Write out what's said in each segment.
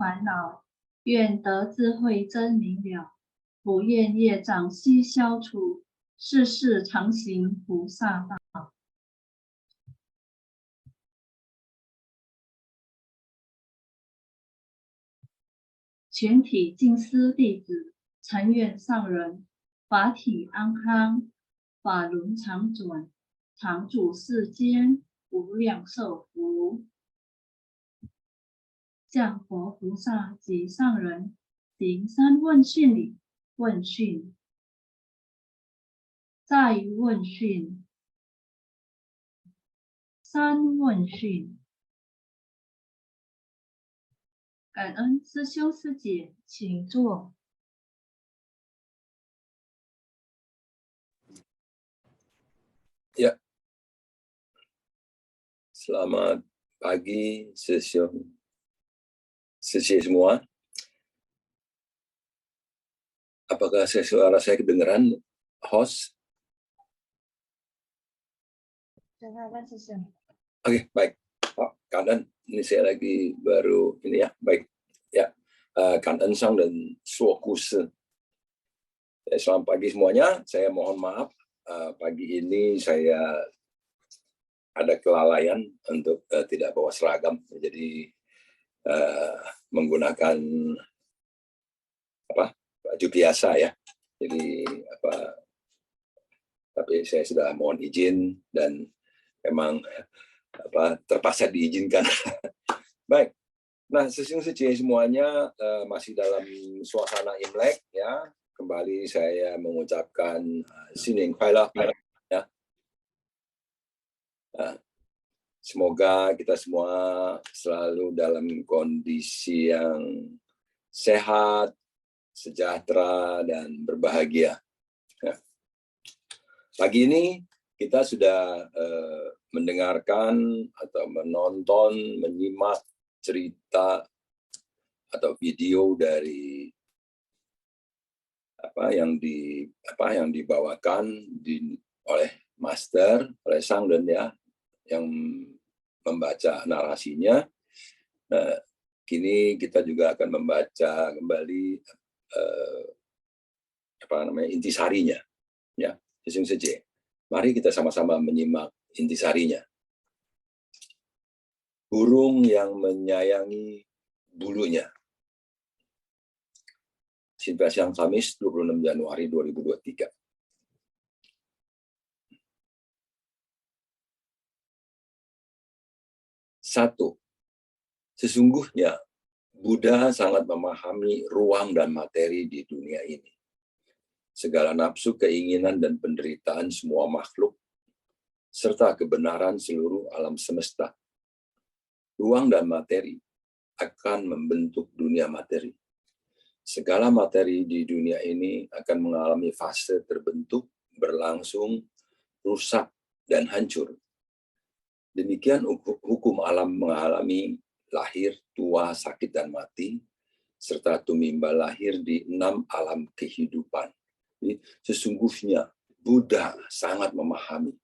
烦恼，愿得智慧真明了，不愿业障悉消除，世世常行菩萨道。全体净思弟子，诚愿上人法体安康，法轮常转，常住世间，无量寿福。向佛菩萨及上人行三问讯礼。问讯，在问讯，三问讯。感恩师兄师姐，请坐。Ya, selamat pagi sesiong semua. Apakah suara saya kedengaran, host? Kedengaran, sesiong. Oke, baik. Oh, Kangen, ini saya lagi baru ini ya, baik. Ya, Kangen Sang dan Suo Kusi. Selamat pagi semuanya. Saya mohon maaf pagi ini saya ada kelalaian untuk tidak bawa seragam, jadi menggunakan baju biasa ya. Jadi tapi saya sudah mohon izin dan memang terpaksa diizinkan. Baik. Nah, sesiung semuanya masih dalam suasana Imlek ya. Kembali saya mengucapkan Sinin Kuailai ya. Semoga kita semua selalu dalam kondisi yang sehat, sejahtera, dan berbahagia. Ya. Pagi ini kita sudah mendengarkan atau menonton, menyimak cerita atau video dari yang dibawakan oleh Master, oleh Sang dan ya, yang membaca narasinya. Kini kita juga akan membaca kembali intisarinya, ya. Mari kita sama-sama menyimak intisarinya. Burung yang menyayangi bulunya. Siang Kamis 26 Januari 2023. Satu, sesungguhnya Buddha sangat memahami ruang dan materi di dunia ini. Segala nafsu, keinginan, dan penderitaan semua makhluk, serta kebenaran seluruh alam semesta. Ruang dan materi akan membentuk dunia materi. Segala materi di dunia ini akan mengalami fase terbentuk, berlangsung, rusak, dan hancur. Demikian hukum alam mengalami lahir, tua, sakit, dan mati, serta tumimba lahir di 6 alam kehidupan. Jadi, sesungguhnya Buddha sangat memahami.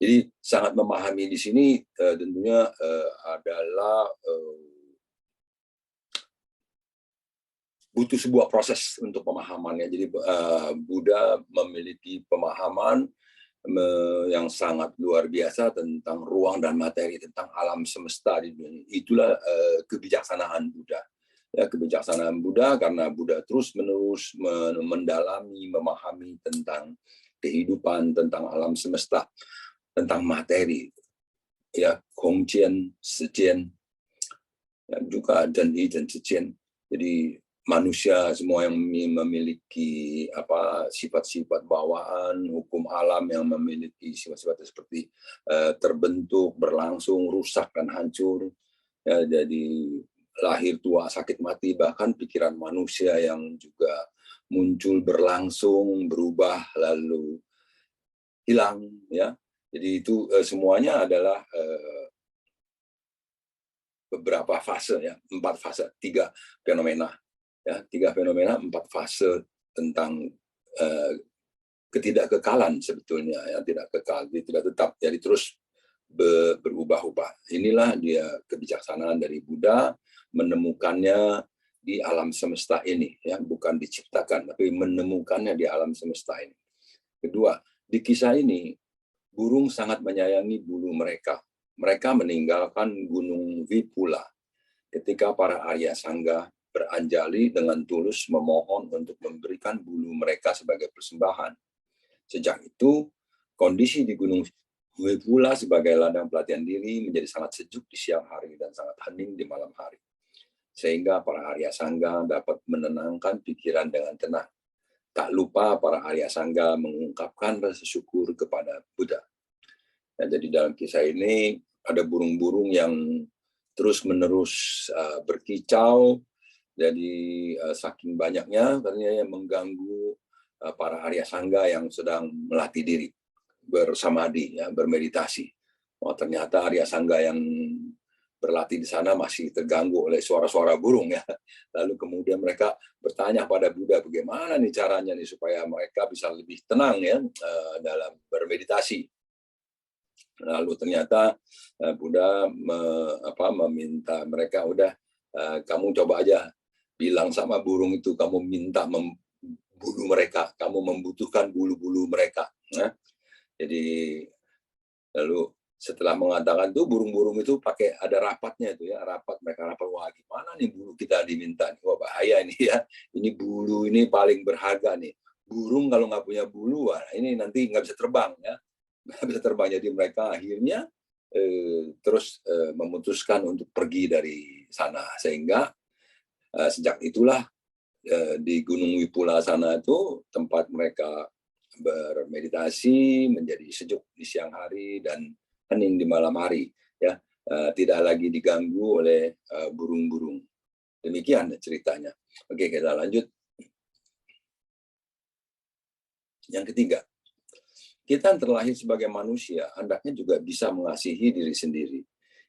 Jadi sangat memahami di sini tentunya adalah butuh sebuah proses untuk pemahamannya. Jadi Buddha memiliki pemahaman yang sangat luar biasa tentang ruang dan materi, tentang alam semesta di dunia. Itulah kebijaksanaan Buddha. Ya, kebijaksanaan Buddha karena Buddha terus-menerus mendalami, memahami tentang kehidupan, tentang alam semesta, tentang materi. Ya, Kongjian, Shijian, ya, juga Zhenyi dan Zhijian. Jadi manusia semua yang memiliki sifat-sifat bawaan, hukum alam yang memiliki sifat-sifat seperti terbentuk, berlangsung, rusak, dan hancur. Ya, jadi lahir, tua, sakit, mati, bahkan pikiran manusia yang juga muncul, berlangsung, berubah, lalu hilang. Ya, jadi itu semuanya adalah beberapa fase, ya, 4 fase, 3 fenomena. Ya, 3 fenomena, 4 fase tentang ketidakkekalan sebetulnya, ya, tidak kekal, jadi tidak tetap, jadi terus berubah-ubah. Inilah dia kebijaksanaan dari Buddha, menemukannya di alam semesta ini, ya, bukan diciptakan, tapi menemukannya di alam semesta ini. Kedua, di kisah ini burung sangat menyayangi bulu mereka. Mereka meninggalkan Gunung Vipula ketika para Arya Sangga beranjali dengan tulus memohon untuk memberikan bulu mereka sebagai persembahan. Sejak itu, kondisi di Gunung Vipula sebagai ladang pelatihan diri menjadi sangat sejuk di siang hari dan sangat hening di malam hari. Sehingga para Arya Sangga dapat menenangkan pikiran dengan tenang. Tak lupa para Arya Sangga mengungkapkan rasa syukur kepada Buddha. Nah, jadi dalam kisah ini ada burung-burung yang terus-menerus berkicau. Jadi saking banyaknya ternyata yang mengganggu para Arya Sangga yang sedang melatih diri, bersamadhi, ya, bermeditasi. Oh, ternyata Arya Sangga yang berlatih di sana masih terganggu oleh suara-suara burung, ya. Lalu kemudian mereka bertanya pada Buddha, bagaimana nih caranya nih supaya mereka bisa lebih tenang, ya, dalam bermeditasi. Lalu ternyata Buddha meminta mereka, udah kamu coba aja bilang sama burung itu, kamu minta bulu mereka, kamu membutuhkan bulu-bulu mereka. Nah, jadi lalu setelah mengatakan itu, burung-burung itu pakai ada rapatnya itu, ya, mereka rapat, wah gimana nih bulu kita diminta, wah bahaya ini, ya, ini bulu ini paling berharga nih. Burung kalau nggak punya bulu, wah ini nanti nggak bisa terbang, ya, nggak bisa terbang. Jadi mereka akhirnya terus memutuskan untuk pergi dari sana, sehingga sejak itulah di Gunung Wipula sana itu tempat mereka bermeditasi, menjadi sejuk di siang hari dan hening di malam hari, ya, tidak lagi diganggu oleh burung-burung. Demikian ceritanya. Oke, kita lanjut. Yang ketiga, kita terlahir sebagai manusia, hendaknya juga bisa mengasihi diri sendiri.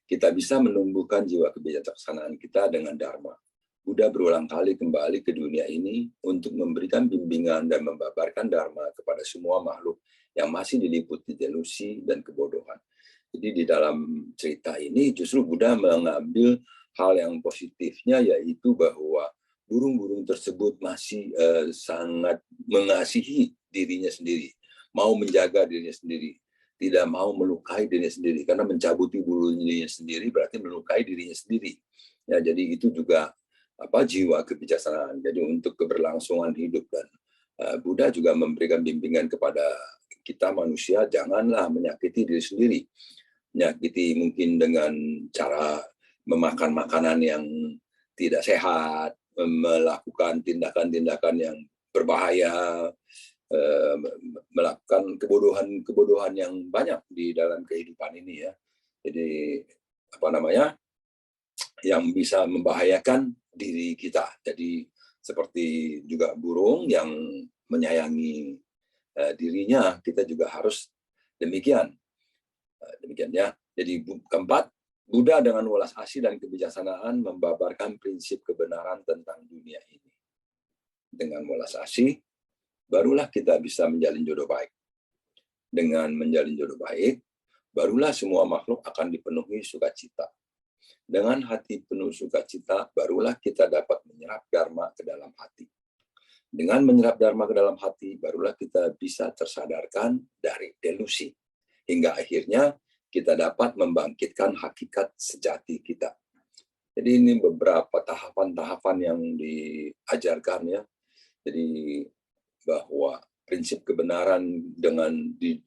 Kita bisa menumbuhkan jiwa kebijaksanaan kita dengan dharma. Buddha berulang kali kembali ke dunia ini untuk memberikan bimbingan dan membabarkan dharma kepada semua makhluk yang masih diliputi delusi dan kebodohan. Jadi di dalam cerita ini justru Buddha mengambil hal yang positifnya, yaitu bahwa burung-burung tersebut masih sangat mengasihi dirinya sendiri, mau menjaga dirinya sendiri, tidak mau melukai dirinya sendiri, karena mencabuti bulunya sendiri berarti melukai dirinya sendiri. Ya, jadi itu juga jiwa kebijaksanaan. Jadi untuk keberlangsungan hidup, dan Buddha juga memberikan bimbingan kepada kita manusia, janganlah menyakiti diri sendiri. Menyakiti mungkin dengan cara memakan makanan yang tidak sehat, melakukan tindakan-tindakan yang berbahaya, melakukan kebodohan yang banyak di dalam kehidupan ini, ya. Jadi yang bisa membahayakan diri kita. Jadi seperti juga burung yang menyayangi dirinya, kita juga harus demikian. Demikian, ya. Jadi keempat, Buddha dengan welas asih dan kebijaksanaan membabarkan prinsip kebenaran tentang dunia ini. Dengan welas asih, barulah kita bisa menjalin jodoh baik. Dengan menjalin jodoh baik, barulah semua makhluk akan dipenuhi sukacita. Dengan hati penuh sukacita, barulah kita dapat menyerap dharma ke dalam hati. Dengan menyerap dharma ke dalam hati, barulah kita bisa tersadarkan dari delusi. Hingga akhirnya kita dapat membangkitkan hakikat sejati kita. Jadi ini beberapa tahapan-tahapan yang diajarkan, ya. Jadi bahwa prinsip kebenaran di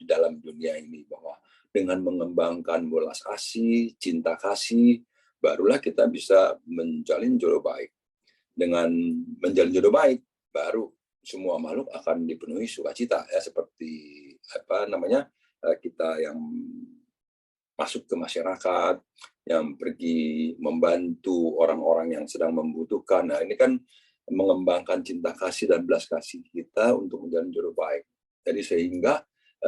dalam dunia ini, bahwa dengan mengembangkan welas asih, cinta kasih, barulah kita bisa menjalin jodoh baik. Dengan menjalin jodoh baik, baru semua makhluk akan dipenuhi sukacita, ya, seperti kita yang masuk ke masyarakat, yang pergi membantu orang-orang yang sedang membutuhkan. Nah, ini kan mengembangkan cinta kasih dan belas kasih kita untuk menjalin jodoh baik. Jadi sehingga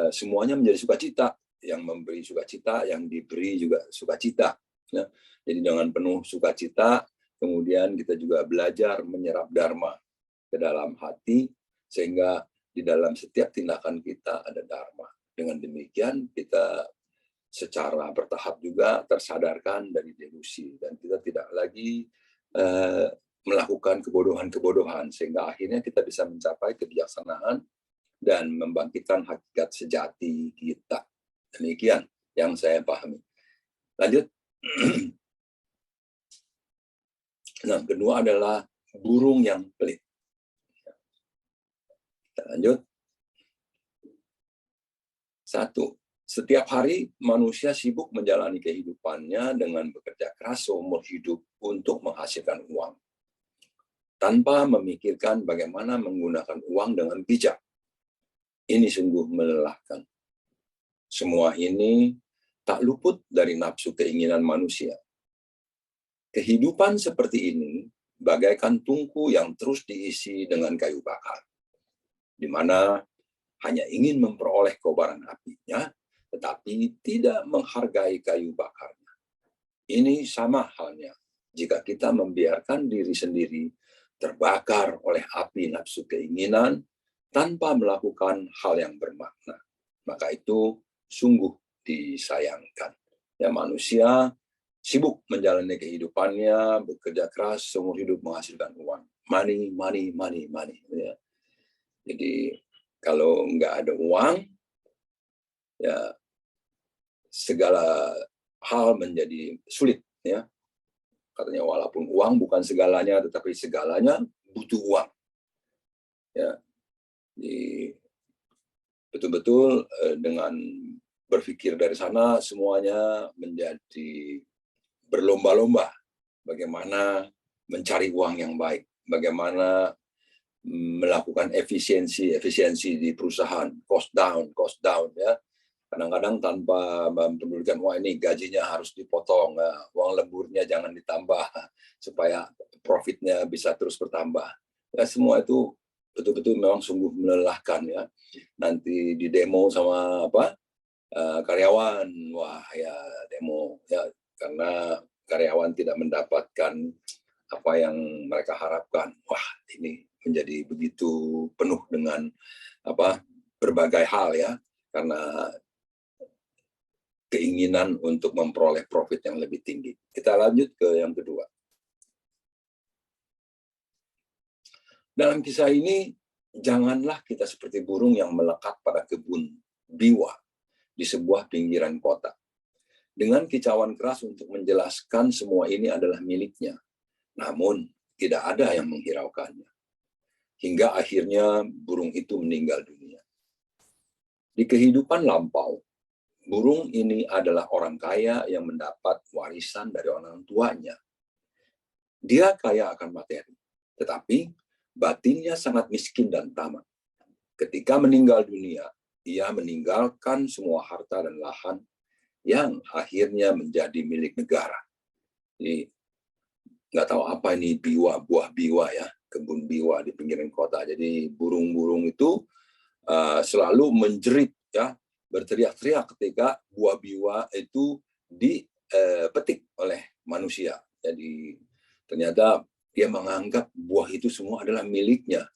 semuanya menjadi sukacita, yang memberi sukacita, yang diberi juga sukacita. Ya. Jadi dengan penuh sukacita, kemudian kita juga belajar menyerap dharma ke dalam hati, sehingga di dalam setiap tindakan kita ada dharma. Dengan demikian kita secara bertahap juga tersadarkan dari delusi dan kita tidak lagi melakukan kebodohan-kebodohan sehingga akhirnya kita bisa mencapai kebijaksanaan dan membangkitkan hakikat sejati kita. Demikian yang saya pahami. Lanjut. Nah, kedua adalah burung yang pelit. Kita lanjut. 1. Setiap hari manusia sibuk menjalani kehidupannya dengan bekerja keras seumur hidup untuk menghasilkan uang, tanpa memikirkan bagaimana menggunakan uang dengan bijak. Ini sungguh melelahkan. Semua ini tak luput dari nafsu keinginan manusia. Kehidupan seperti ini bagaikan tungku yang terus diisi dengan kayu bakar, di mana hanya ingin memperoleh kobaran apinya, tetapi tidak menghargai kayu bakarnya. Ini sama halnya jika kita membiarkan diri sendiri terbakar oleh api nafsu keinginan tanpa melakukan hal yang bermakna. Maka itu sungguh disayangkan. Ya, manusia sibuk menjalani kehidupannya, bekerja keras seumur hidup menghasilkan uang. Money, money, money, money. Ya. Jadi kalau nggak ada uang, ya segala hal menjadi sulit. Ya. Katanya walaupun uang bukan segalanya, tetapi segalanya butuh uang. Ya. Jadi betul-betul dengan berpikir dari sana semuanya menjadi berlomba-lomba bagaimana mencari uang yang baik, bagaimana melakukan efisiensi di perusahaan, cost down ya. Kadang-kadang tanpa mempedulikan wah ini gajinya harus dipotong, uang lemburnya jangan ditambah supaya profitnya bisa terus bertambah. Ya, semua itu betul-betul memang sungguh melelahkan ya. Nanti di demo sama karyawan, wah ya demo ya karena karyawan tidak mendapatkan apa yang mereka harapkan. Wah, ini menjadi begitu penuh dengan berbagai hal ya, karena keinginan untuk memperoleh profit yang lebih tinggi. Kita lanjut ke yang kedua. Dalam kisah ini, janganlah kita seperti burung yang melekat pada kebun biwa di sebuah pinggiran kota, dengan kicauan keras untuk menjelaskan semua ini adalah miliknya. Namun, tidak ada yang menghiraukannya. Hingga akhirnya burung itu meninggal dunia. Di kehidupan lampau, burung ini adalah orang kaya yang mendapat warisan dari orang tuanya. Dia kaya akan materi, tetapi batinnya sangat miskin dan tamak. Ketika meninggal dunia, ia meninggalkan semua harta dan lahan yang akhirnya menjadi milik negara. Jadi, nggak tahu apa ini buah biwa ya, kebun biwa di pinggiran kota. Jadi burung-burung itu selalu menjerit ya, berteriak-teriak ketika buah biwa itu dipetik oleh manusia. Jadi ternyata dia menganggap buah itu semua adalah miliknya.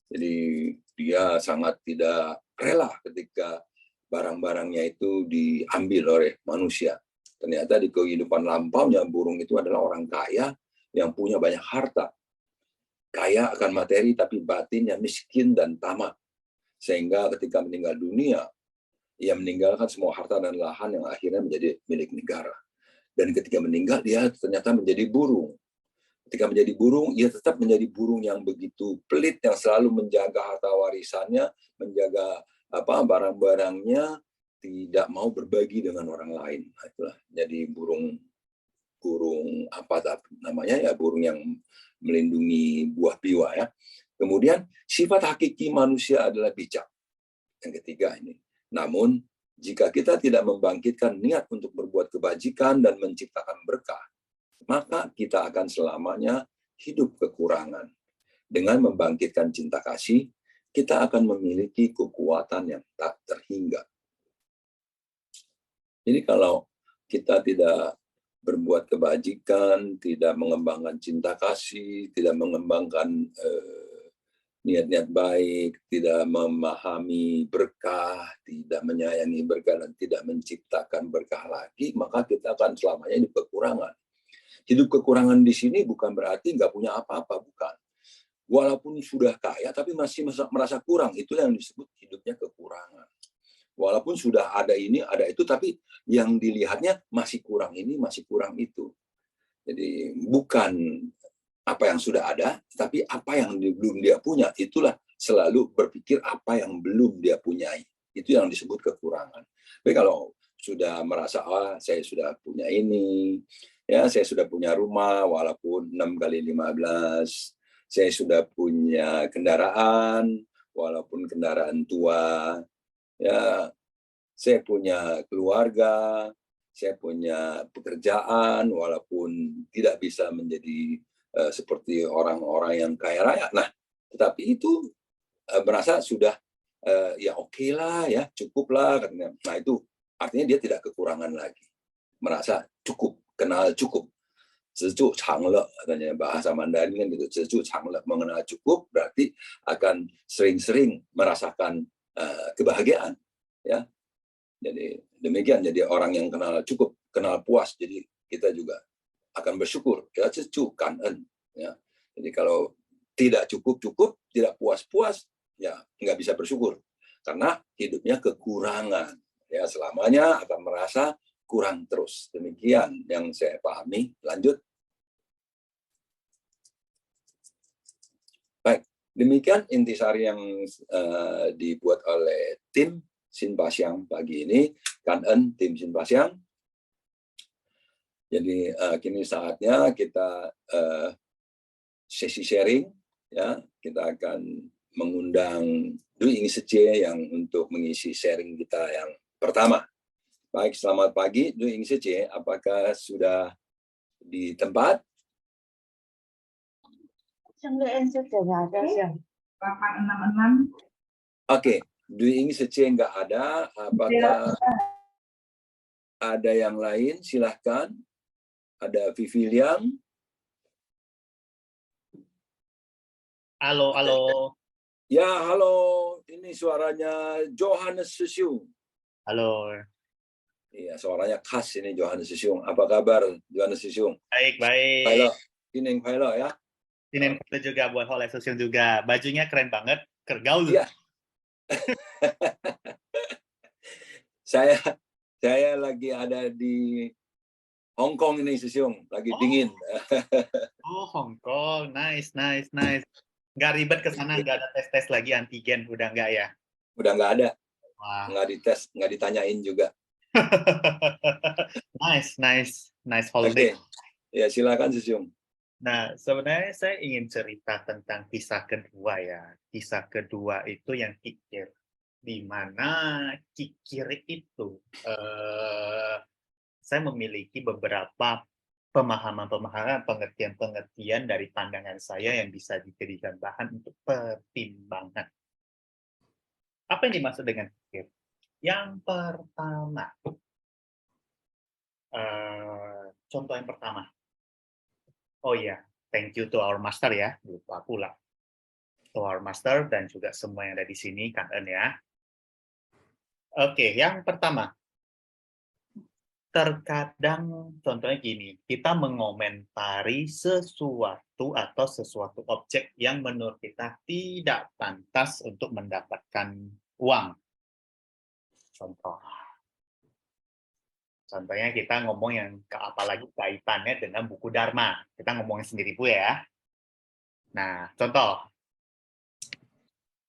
Jadi dia sangat tidak rela ketika barang-barangnya itu diambil oleh manusia. Ternyata di kehidupan lampaunya burung itu adalah orang kaya yang punya banyak harta. Kaya akan materi tapi batinnya miskin dan tamak. Sehingga ketika meninggal dunia, ia meninggalkan semua harta dan lahan yang akhirnya menjadi milik negara. Dan ketika meninggal, dia ternyata menjadi burung. Ketika menjadi burung, ia tetap menjadi burung yang begitu pelit, yang selalu menjaga harta warisannya, menjaga barang-barangnya, tidak mau berbagi dengan orang lain. Nah, itulah jadi burung burung yang melindungi buah biwa ya. Kemudian sifat hakiki manusia adalah bijak. Yang ketiga ini. Namun jika kita tidak membangkitkan niat untuk berbuat kebajikan dan menciptakan berkah, maka kita akan selamanya hidup kekurangan. Dengan membangkitkan cinta kasih, kita akan memiliki kekuatan yang tak terhingga. Jadi kalau kita tidak berbuat kebajikan, tidak mengembangkan cinta kasih, tidak mengembangkan niat-niat baik, tidak memahami berkah, tidak menyayangi berkah, dan tidak menciptakan berkah lagi, maka kita akan selamanya di kekurangan. Hidup kekurangan di sini bukan berarti nggak punya apa-apa, bukan. Walaupun sudah kaya, tapi masih merasa kurang. Itu yang disebut hidupnya kekurangan. Walaupun sudah ada ini, ada itu, tapi yang dilihatnya masih kurang ini, masih kurang itu. Jadi bukan apa yang sudah ada, tapi apa yang belum dia punya, itulah selalu berpikir apa yang belum dia punyai. Itu yang disebut kekurangan. Tapi kalau sudah merasa, saya sudah punya ini, ya saya sudah punya rumah, walaupun 6x15, saya sudah punya kendaraan, walaupun kendaraan tua, ya saya punya keluarga, saya punya pekerjaan, walaupun tidak bisa menjadi seperti orang-orang yang kaya raya. Nah, tetapi itu merasa sudah ya oke lah, ya cukup lah. Nah itu artinya dia tidak kekurangan lagi, merasa cukup, kenal cukup. 知足常乐, katanya bahasa Mandarin kan gitu. 知足常乐, mengenal cukup berarti akan sering-sering merasakan kebahagiaan, ya. Jadi demikian, jadi orang yang kenal cukup, kenal puas, jadi kita juga akan bersyukur, ya, 知足感恩, ya. Jadi kalau tidak cukup-cukup, tidak puas-puas, ya nggak bisa bersyukur, karena hidupnya kekurangan, ya selamanya akan merasa kurang terus. Demikian yang saya pahami. Lanjut. Baik, demikian intisari yang dibuat oleh tim Sinpasyang pagi ini. Kan tim Sinpasyang. Jadi kini saatnya kita sesi sharing, ya. Kita akan mengundang Dwi Ing Sece yang untuk mengisi sharing kita yang pertama. Baik, selamat pagi Dwi Ing Sece, apakah sudah di tempat? Oke, Dwi Ing Sece nggak ada, apakah ada yang lain? Silahkan. Ada Vivi Liang. Halo, halo. Ya, halo. Ini suaranya Johannes Susyung. Halo. Iya, suaranya khas ini Johannes Susyung. Apa kabar Johannes Susyung? Baik, baik. Halo. Kineng halo ya. Kineng halo juga buat Hole Susyung juga. Bajunya keren banget, kergaul. Iya. saya lagi ada di Hong Kong ini, Susyung, lagi dingin. Oh, Hong Kong, nice. Nggak ribet ke sana, nggak ada tes lagi antigen, udah nggak ya? Udah nggak ada. Wah. Nggak dites, nggak ditanyain juga. nice holiday. Oke. Ya, silakan Susyung. Nah, sebenarnya saya ingin cerita tentang kisah kedua ya. Kisah kedua itu yang kikir. Di mana kikir itu saya memiliki beberapa pemahaman-pemahaman, pengertian-pengertian dari pandangan saya yang bisa dijadikan bahan untuk pertimbangan. Apa yang dimaksud dengan kikir? Yang pertama, contoh yang pertama. Oh iya, thank you to our master ya, lupa pula. To our master dan juga semua yang ada di sini, Kang En ya. Oke, yang pertama. Terkadang contohnya gini, kita mengomentari sesuatu atau sesuatu objek yang menurut kita tidak pantas untuk mendapatkan uang. Contohnya kita ngomong yang apalagi kaitannya dengan buku Dharma. Kita ngomongin sendiri Bu ya. Nah, contoh.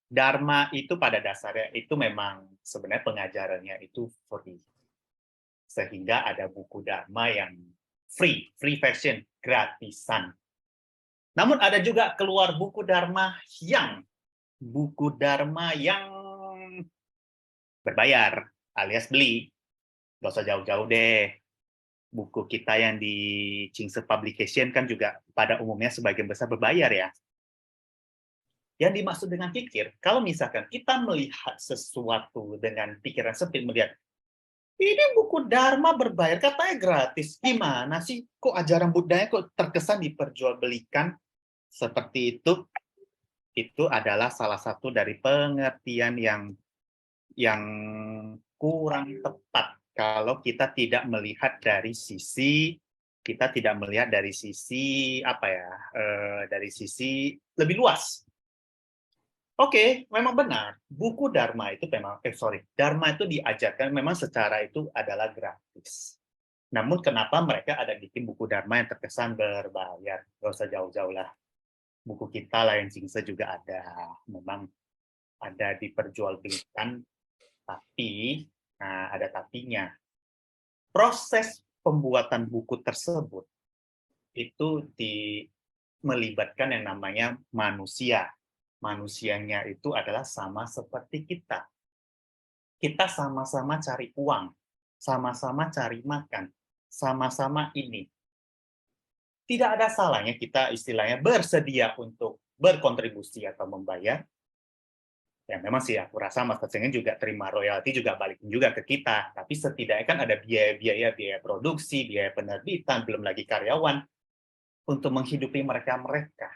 Dharma itu pada dasarnya itu memang sebenarnya pengajarannya itu free. Sehingga ada buku Dharma yang free version, gratisan. Namun ada juga keluar buku Dharma yang berbayar, alias beli. Gak usah jauh-jauh deh. Buku kita yang di Chingse Publication kan juga pada umumnya sebagian besar berbayar ya. Yang dimaksud dengan kikir, kalau misalkan kita melihat sesuatu dengan pikiran sempit, melihat ini buku Dharma berbayar, katanya gratis. Gimana sih? Kok ajaran Buddhanya kok terkesan diperjualbelikan seperti itu? itu adalah salah satu dari pengertian yang kurang tepat kalau kita tidak melihat dari sisi apa ya, dari sisi lebih luas. Oke, memang benar. Buku Dharma itu memang, Dharma itu diajarkan memang secara itu adalah gratis. Namun kenapa mereka ada bikin buku Dharma yang terkesan berbayar? Gak usah jauh-jauh lah. Buku kita Lion Jingse juga ada. Memang ada diperjualbelikan, tapi, nah ada tapinya. Proses pembuatan buku tersebut itu melibatkan yang namanya manusia. Manusianya itu adalah sama seperti kita. Kita sama-sama cari uang, sama-sama cari makan, sama-sama ini. Tidak ada salahnya kita istilahnya bersedia untuk berkontribusi atau membayar. Ya memang sih aku rasa Mas Tatsengen juga terima royalti juga balikin juga ke kita. Tapi setidaknya kan ada biaya produksi, biaya penerbitan, belum lagi karyawan untuk menghidupi mereka-mereka.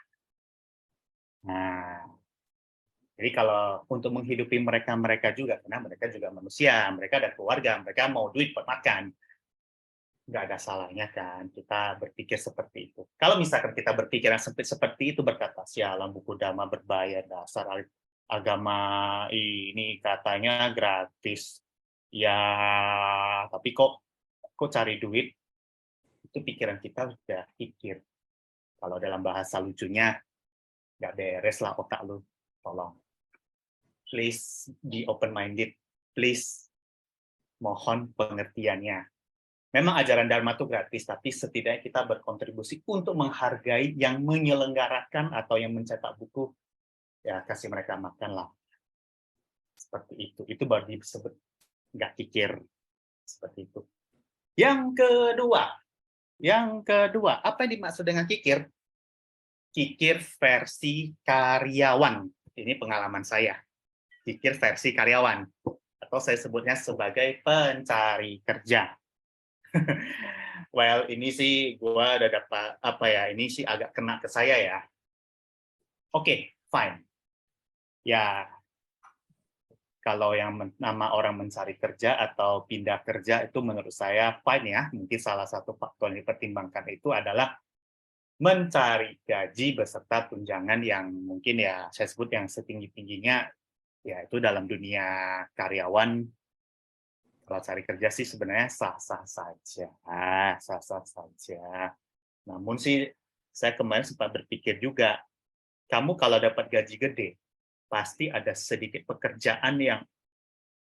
Nah, jadi kalau untuk menghidupi mereka-mereka juga, karena mereka juga manusia, mereka ada keluarga, mereka mau duit buat makan. Nggak ada salahnya kan kita berpikir seperti itu. Kalau misalkan kita berpikiran seperti itu, berkata, sialan buku Dhamma berbayar, dasar agama ini katanya gratis. Ya, tapi kok cari duit, itu pikiran kita udah pikir. Kalau dalam bahasa lucunya, nggak beres lah otak lu. Tolong. Please be open-minded. Please mohon pengertiannya. Memang ajaran Dharma itu gratis, tapi setidaknya kita berkontribusi untuk menghargai yang menyelenggarakan atau yang mencetak buku. Ya, kasih mereka makan lah. Seperti itu. Itu baru disebut nggak kikir. Seperti itu. Yang kedua, apa yang dimaksud dengan kikir? Kikir versi karyawan. Ini pengalaman saya. Kikir versi karyawan. Atau saya sebutnya sebagai pencari kerja. Well, ini sih gue udah dapat, ini sih agak kena ke saya ya. Oke, fine. Ya, kalau yang nama orang mencari kerja atau pindah kerja itu menurut saya fine ya. Mungkin salah satu faktor yang dipertimbangkan itu adalah mencari gaji beserta tunjangan yang mungkin ya saya sebut yang setinggi-tingginya, ya itu dalam dunia karyawan. Kalau cari kerja sih sebenarnya sah-sah saja. Namun sih saya kemarin sempat berpikir juga, kamu kalau dapat gaji gede, pasti ada sedikit pekerjaan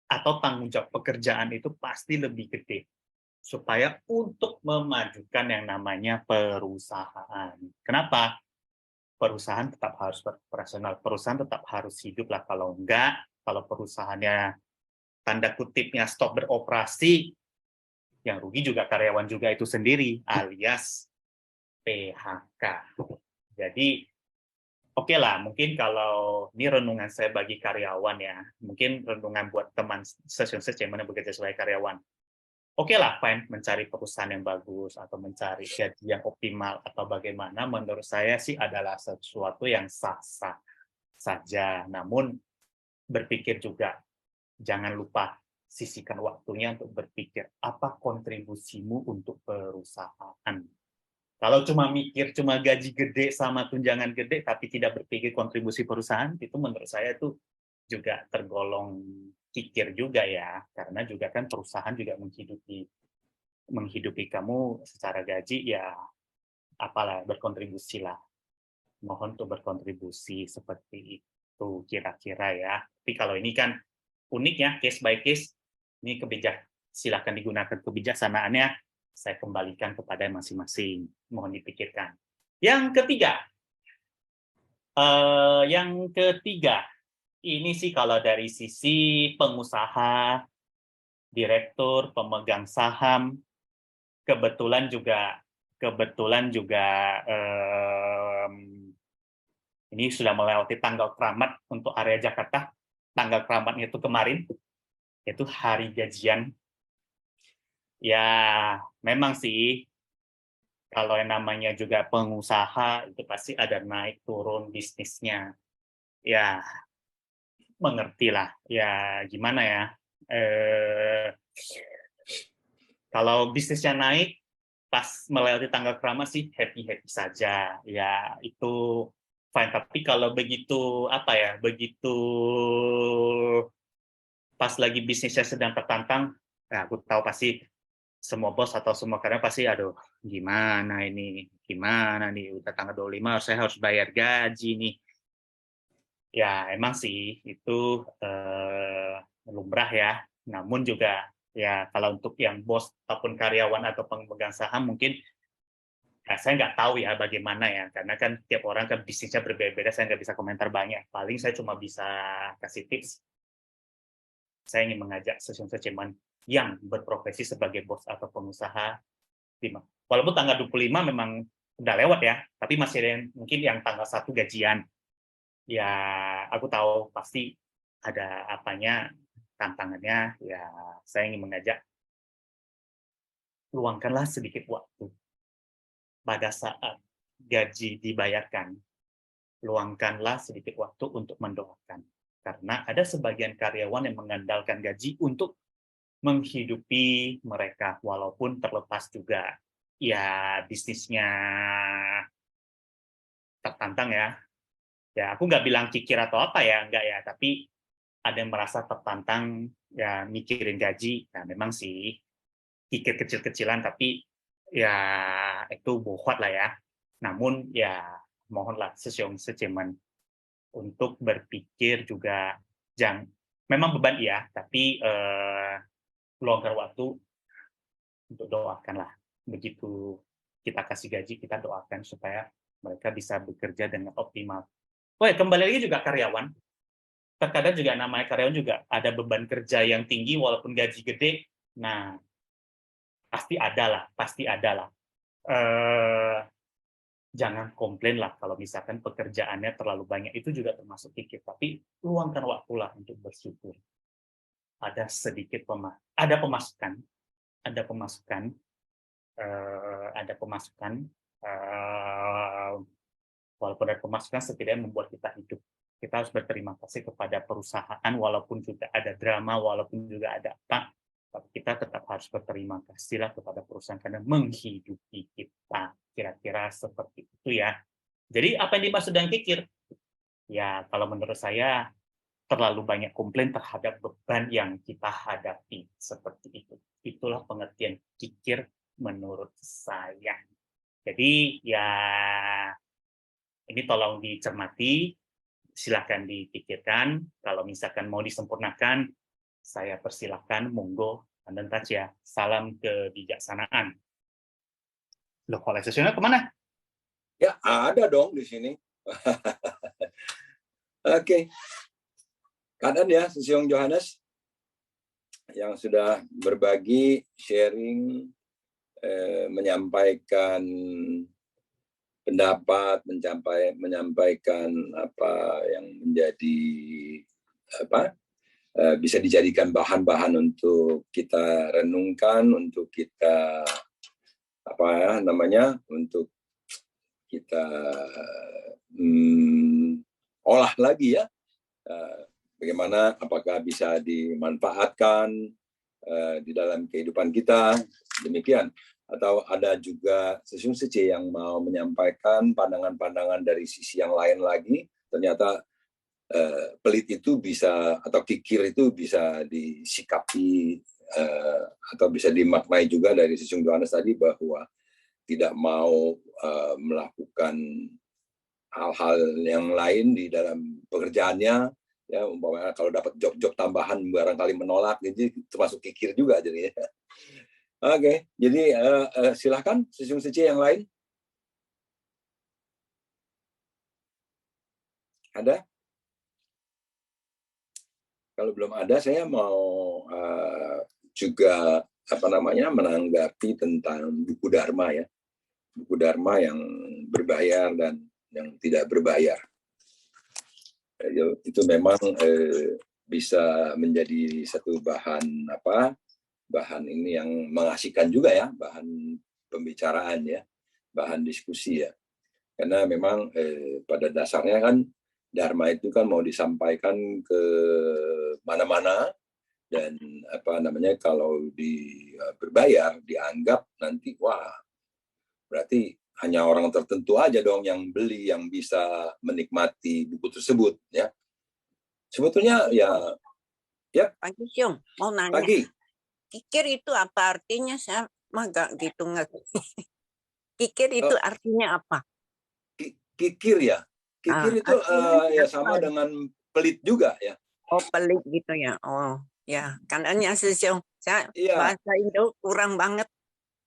atau tanggung jawab pekerjaan itu pasti lebih gede. Supaya untuk memajukan yang namanya perusahaan. Kenapa? Perusahaan tetap harus operasional, perusahaan tetap harus hidup lah. Kalau enggak, kalau perusahaannya tanda kutipnya stop beroperasi, yang rugi juga karyawan juga itu sendiri, alias PHK. Jadi, oke lah, mungkin kalau ini renungan saya bagi karyawan ya, mungkin renungan buat teman session yang mana bekerja sebagai karyawan. Oke lah, fine, mencari perusahaan yang bagus atau mencari gaji yang optimal atau bagaimana, menurut saya sih adalah sesuatu yang sah-sah saja. Namun berpikir juga, jangan lupa sisihkan waktunya untuk berpikir apa kontribusimu untuk perusahaan. Kalau cuma mikir cuma gaji gede sama tunjangan gede tapi tidak berpikir kontribusi perusahaan, itu menurut saya itu juga tergolong kikir juga ya, karena juga kan perusahaan juga menghidupi kamu secara gaji ya, apalah berkontribusi lah. Mohon untuk berkontribusi seperti itu kira-kira ya. Tapi kalau ini kan unik ya, case by case, ini silakan digunakan kebijaksanaannya, saya kembalikan kepada masing-masing. Mohon dipikirkan. Yang ketiga, ini sih kalau dari sisi pengusaha, direktur, pemegang saham, kebetulan juga ini sudah melewati tanggal keramat untuk area Jakarta. Tanggal keramatnya itu kemarin, yaitu hari gajian. Ya, memang sih kalau yang namanya juga pengusaha itu pasti ada naik turun bisnisnya. ya mengertilah. Ya gimana ya? Kalau bisnisnya naik, pas melewati tanggal keramat sih happy-happy saja. Ya itu fine. Tapi kalau begitu begitu pas lagi bisnisnya sedang tertantang, ya aku tahu pasti semua bos atau semua karyawan pasti, aduh gimana nih, udah tanggal 25 saya harus bayar gaji nih. Ya emang sih itu lumrah ya. Namun juga ya kalau untuk yang bos ataupun karyawan atau pemegang saham mungkin ya, saya nggak tahu ya bagaimana ya, karena kan tiap orang kan bisnisnya berbeda-beda, saya nggak bisa komentar banyak. Paling saya cuma bisa kasih tips. Saya ingin mengajak session-session yang berprofesi sebagai bos atau pengusaha. Walaupun tanggal 25 memang udah lewat ya, tapi masih ada mungkin yang tanggal 1 gajian. Ya, aku tahu pasti ada apanya, tantangannya. Ya, saya ingin mengajak, luangkanlah sedikit waktu pada saat gaji dibayarkan. Luangkanlah sedikit waktu untuk mendoakan. Karena ada sebagian karyawan yang mengandalkan gaji untuk menghidupi mereka, walaupun terlepas juga ya bisnisnya tertantang ya. Ya, aku nggak bilang kikir atau apa ya, enggak ya, tapi ada yang merasa tertantang ya mikirin gaji. Nah, memang sih kikir kecil-kecilan, tapi ya itu buat lah ya. Namun ya mohonlah secemen untuk berpikir juga, memang beban ya, tapi luangkan waktu untuk doakanlah. Begitu kita kasih gaji, kita doakan supaya mereka bisa bekerja dengan optimal. Oh ya, kembali lagi juga karyawan. Terkadang juga namanya karyawan juga ada beban kerja yang tinggi walaupun gaji gede. Nah, pasti ada lah. Jangan komplain lah kalau misalkan pekerjaannya terlalu banyak, itu juga termasuk kikir. Tapi luangkan waktulah untuk bersyukur. Ada sedikit pemasukan, walaupun ada pemasukan setidaknya membuat kita hidup. Kita harus berterima kasih kepada perusahaan, walaupun juga ada drama, walaupun juga ada apa, tapi kita tetap harus berterima kasihlah kepada perusahaan karena menghidupi kita. Kira-kira seperti itu ya. Jadi apa yang dimaksud dengan kikir? Ya kalau menurut saya terlalu banyak komplain terhadap beban yang kita hadapi, seperti itu. Itulah pengertian kikir menurut saya. Jadi ya ini tolong dicermati, silakan dipikirkan. Kalau misalkan mau disempurnakan, saya persilahkan, monggo, Anda ya. Salam kebijaksanaan. Loh, kalau sesional kemana? Ya, ada dong di sini. Oke. Kanan ya, Sesiong Johannes yang sudah berbagi, sharing, menyampaikan pendapat, menyampaikan apa yang menjadi bisa dijadikan bahan-bahan untuk kita renungkan, untuk kita untuk kita olah lagi ya. Bagaimana, apakah bisa dimanfaatkan di dalam kehidupan kita, demikian. Atau ada juga sesi yang mau menyampaikan pandangan-pandangan dari sisi yang lain lagi, ternyata pelit itu bisa, atau kikir itu bisa disikapi atau bisa dimaknai juga dari Sesiung Johannes tadi, bahwa tidak mau melakukan hal-hal yang lain di dalam pekerjaannya, ya umpamanya kalau dapat job-job tambahan barangkali menolak, jadi termasuk kikir juga jadinya. Oke, jadi silakan Sesiung yang lain. Ada? Kalau belum ada, saya mau juga menanggapi tentang buku Dharma ya, buku Dharma yang berbayar dan yang tidak berbayar. Itu memang bisa menjadi satu bahan ini yang mengasihkan juga ya, bahan pembicaraan ya, bahan diskusi ya. Karena memang pada dasarnya kan Dharma itu kan mau disampaikan ke mana-mana, dan kalau berbayar dianggap nanti wah berarti hanya orang tertentu aja dong yang beli, yang bisa menikmati buku tersebut, ya. Sebetulnya ya Pak Kisyung, mau nanya. pagi. Kikir itu apa artinya? Saya mah nggak gitu ngerti. Kikir itu artinya apa? Kikir ya. Kikir itu ya sama dengan pelit juga ya. Oh, pelit gitu ya. Oh, ya. Karena Sisyung, saya bahasa Indo kurang banget.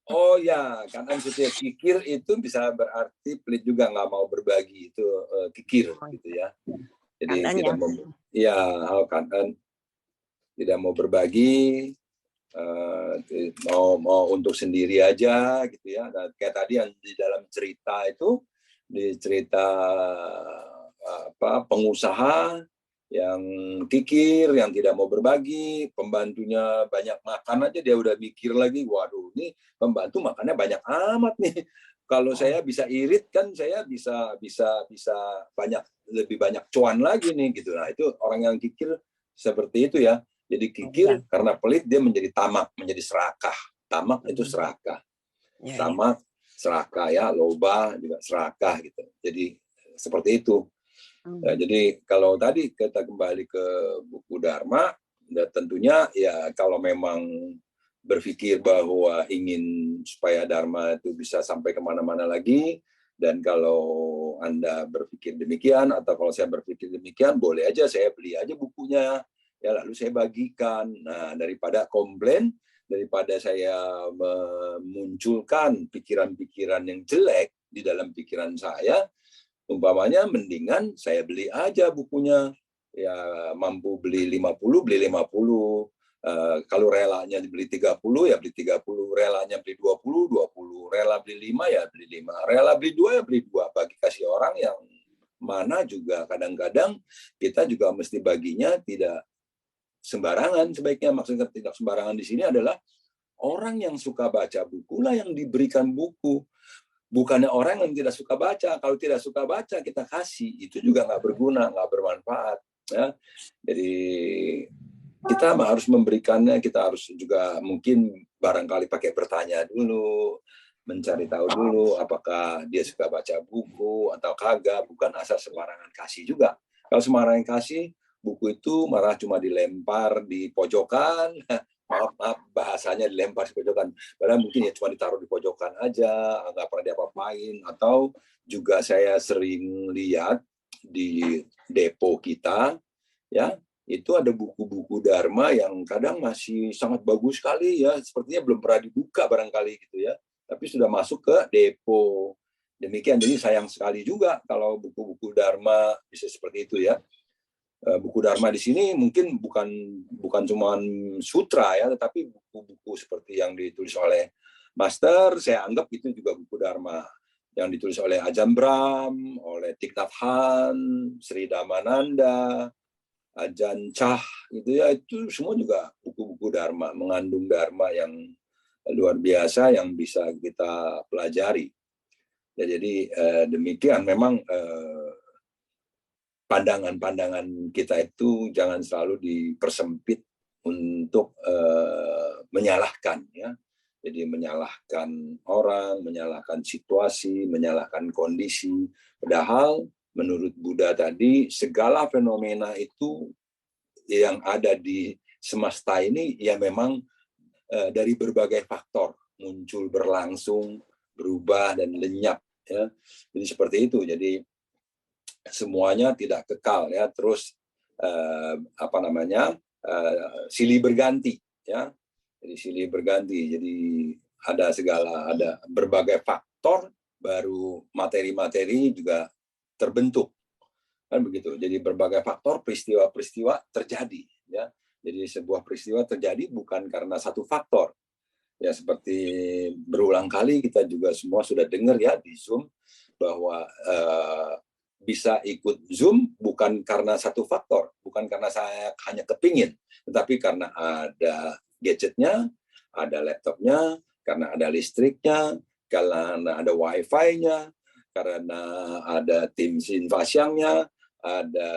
Oh ya, karena maksudnya kikir itu bisa berarti pelit juga, nggak mau berbagi, itu kikir gitu ya. Jadi tidak mau berbagi, mau untuk sendiri aja gitu ya. Dan kayak tadi yang di dalam cerita itu, di cerita pengusaha yang kikir, yang tidak mau berbagi, pembantunya banyak makan aja dia udah mikir lagi, waduh ini pembantu makannya banyak amat nih. Kalau saya bisa irit kan saya bisa lebih banyak cuan lagi nih gitu. Nah, itu orang yang kikir seperti itu ya. Jadi kikir karena pelit dia menjadi tamak, menjadi serakah. Tamak itu serakah. Tamak serakah ya, loba juga serakah gitu. Jadi seperti itu. Ya, jadi kalau tadi kita kembali ke buku Dharma, ya tentunya ya kalau memang berpikir bahwa ingin supaya Dharma itu bisa sampai kemana-mana lagi, dan kalau Anda berpikir demikian atau kalau saya berpikir demikian, boleh aja saya beli aja bukunya, ya lalu saya bagikan. Nah, daripada komplain, daripada saya memunculkan pikiran-pikiran yang jelek di dalam pikiran saya, umpamanya mendingan saya beli aja bukunya. Ya mampu beli 50, beli 50. Kalau relanya beli 30, ya beli 30. Relanya beli 20, 20. Rela beli 5, ya beli 5. Rela beli 2, ya beli 2. Bagi kasih orang yang mana juga kadang-kadang kita juga mesti baginya tidak sembarangan. Sebaiknya maksudnya tidak sembarangan di sini adalah orang yang suka baca buku lah yang diberikan buku. Bukannya orang yang tidak suka baca. Kalau tidak suka baca kita kasih, itu juga nggak berguna, nggak bermanfaat. Ya. Jadi kita harus memberikannya, kita harus juga mungkin barangkali pakai bertanya dulu, mencari tahu dulu apakah dia suka baca buku atau kagak. Bukan asal sembarangan kasih juga. Kalau sembarangan kasih, buku itu malah cuma dilempar di pojokan. Maaf, bahasanya dilempar di pojokan. Padahal mungkin ya cuma ditaruh di pojokan aja, nggak pernah diapa-apain. Atau juga saya sering lihat di depo kita, ya itu ada buku-buku Dharma yang kadang masih sangat bagus sekali ya, sepertinya belum pernah dibuka barangkali gitu ya, tapi sudah masuk ke depo. Demikian, jadi sayang sekali juga kalau buku-buku Dharma bisa seperti itu ya. Buku Dharma di sini mungkin bukan cuma sutra ya, tetapi buku-buku seperti yang ditulis oleh Master, saya anggap itu juga buku Dharma yang ditulis oleh Ajahn Brahm, oleh Thich Nhat Hanh, Sri Dhammananda, Ajahn Chah, gitu ya, itu semua juga buku-buku Dharma, mengandung Dharma yang luar biasa yang bisa kita pelajari. Ya, jadi demikian memang pandangan-pandangan kita itu jangan selalu dipersempit untuk menyalahkan ya. Jadi menyalahkan orang, menyalahkan situasi, menyalahkan kondisi. Padahal menurut Buddha tadi segala fenomena itu yang ada di semesta ini ya memang dari berbagai faktor muncul, berlangsung, berubah dan lenyap ya. Jadi seperti itu. Jadi semuanya tidak kekal ya, terus silih berganti ya. Jadi silih berganti, jadi ada berbagai faktor baru materi-materi juga terbentuk kan begitu. Jadi berbagai faktor, peristiwa-peristiwa terjadi ya. Jadi sebuah peristiwa terjadi bukan karena satu faktor ya, seperti berulang kali kita juga semua sudah dengar ya di Zoom bahwa bisa ikut Zoom bukan karena satu faktor, bukan karena saya hanya kepingin, tetapi karena ada gadgetnya, ada laptopnya, karena ada listriknya, karena ada wifi-nya, karena ada Teams Invasyangnya, ada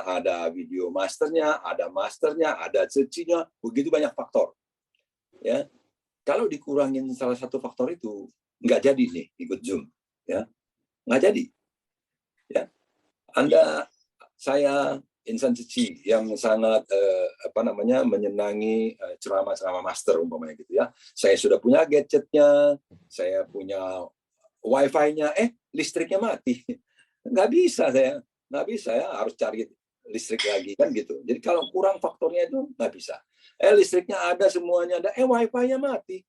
ada video masternya, ada cecinya, begitu banyak faktor. Ya, kalau dikurangin salah satu faktor itu, nggak jadi nih ikut Zoom, ya, nggak jadi. Ya, saya insan ceci yang sangat menyenangi ceramah-ceramah master umpamanya gitu ya. Saya sudah punya gadgetnya, saya punya wifi-nya, listriknya mati. Nggak bisa ya, harus cari listrik lagi kan gitu. Jadi kalau kurang faktornya itu nggak bisa. Listriknya ada, semuanya ada, wifi-nya mati.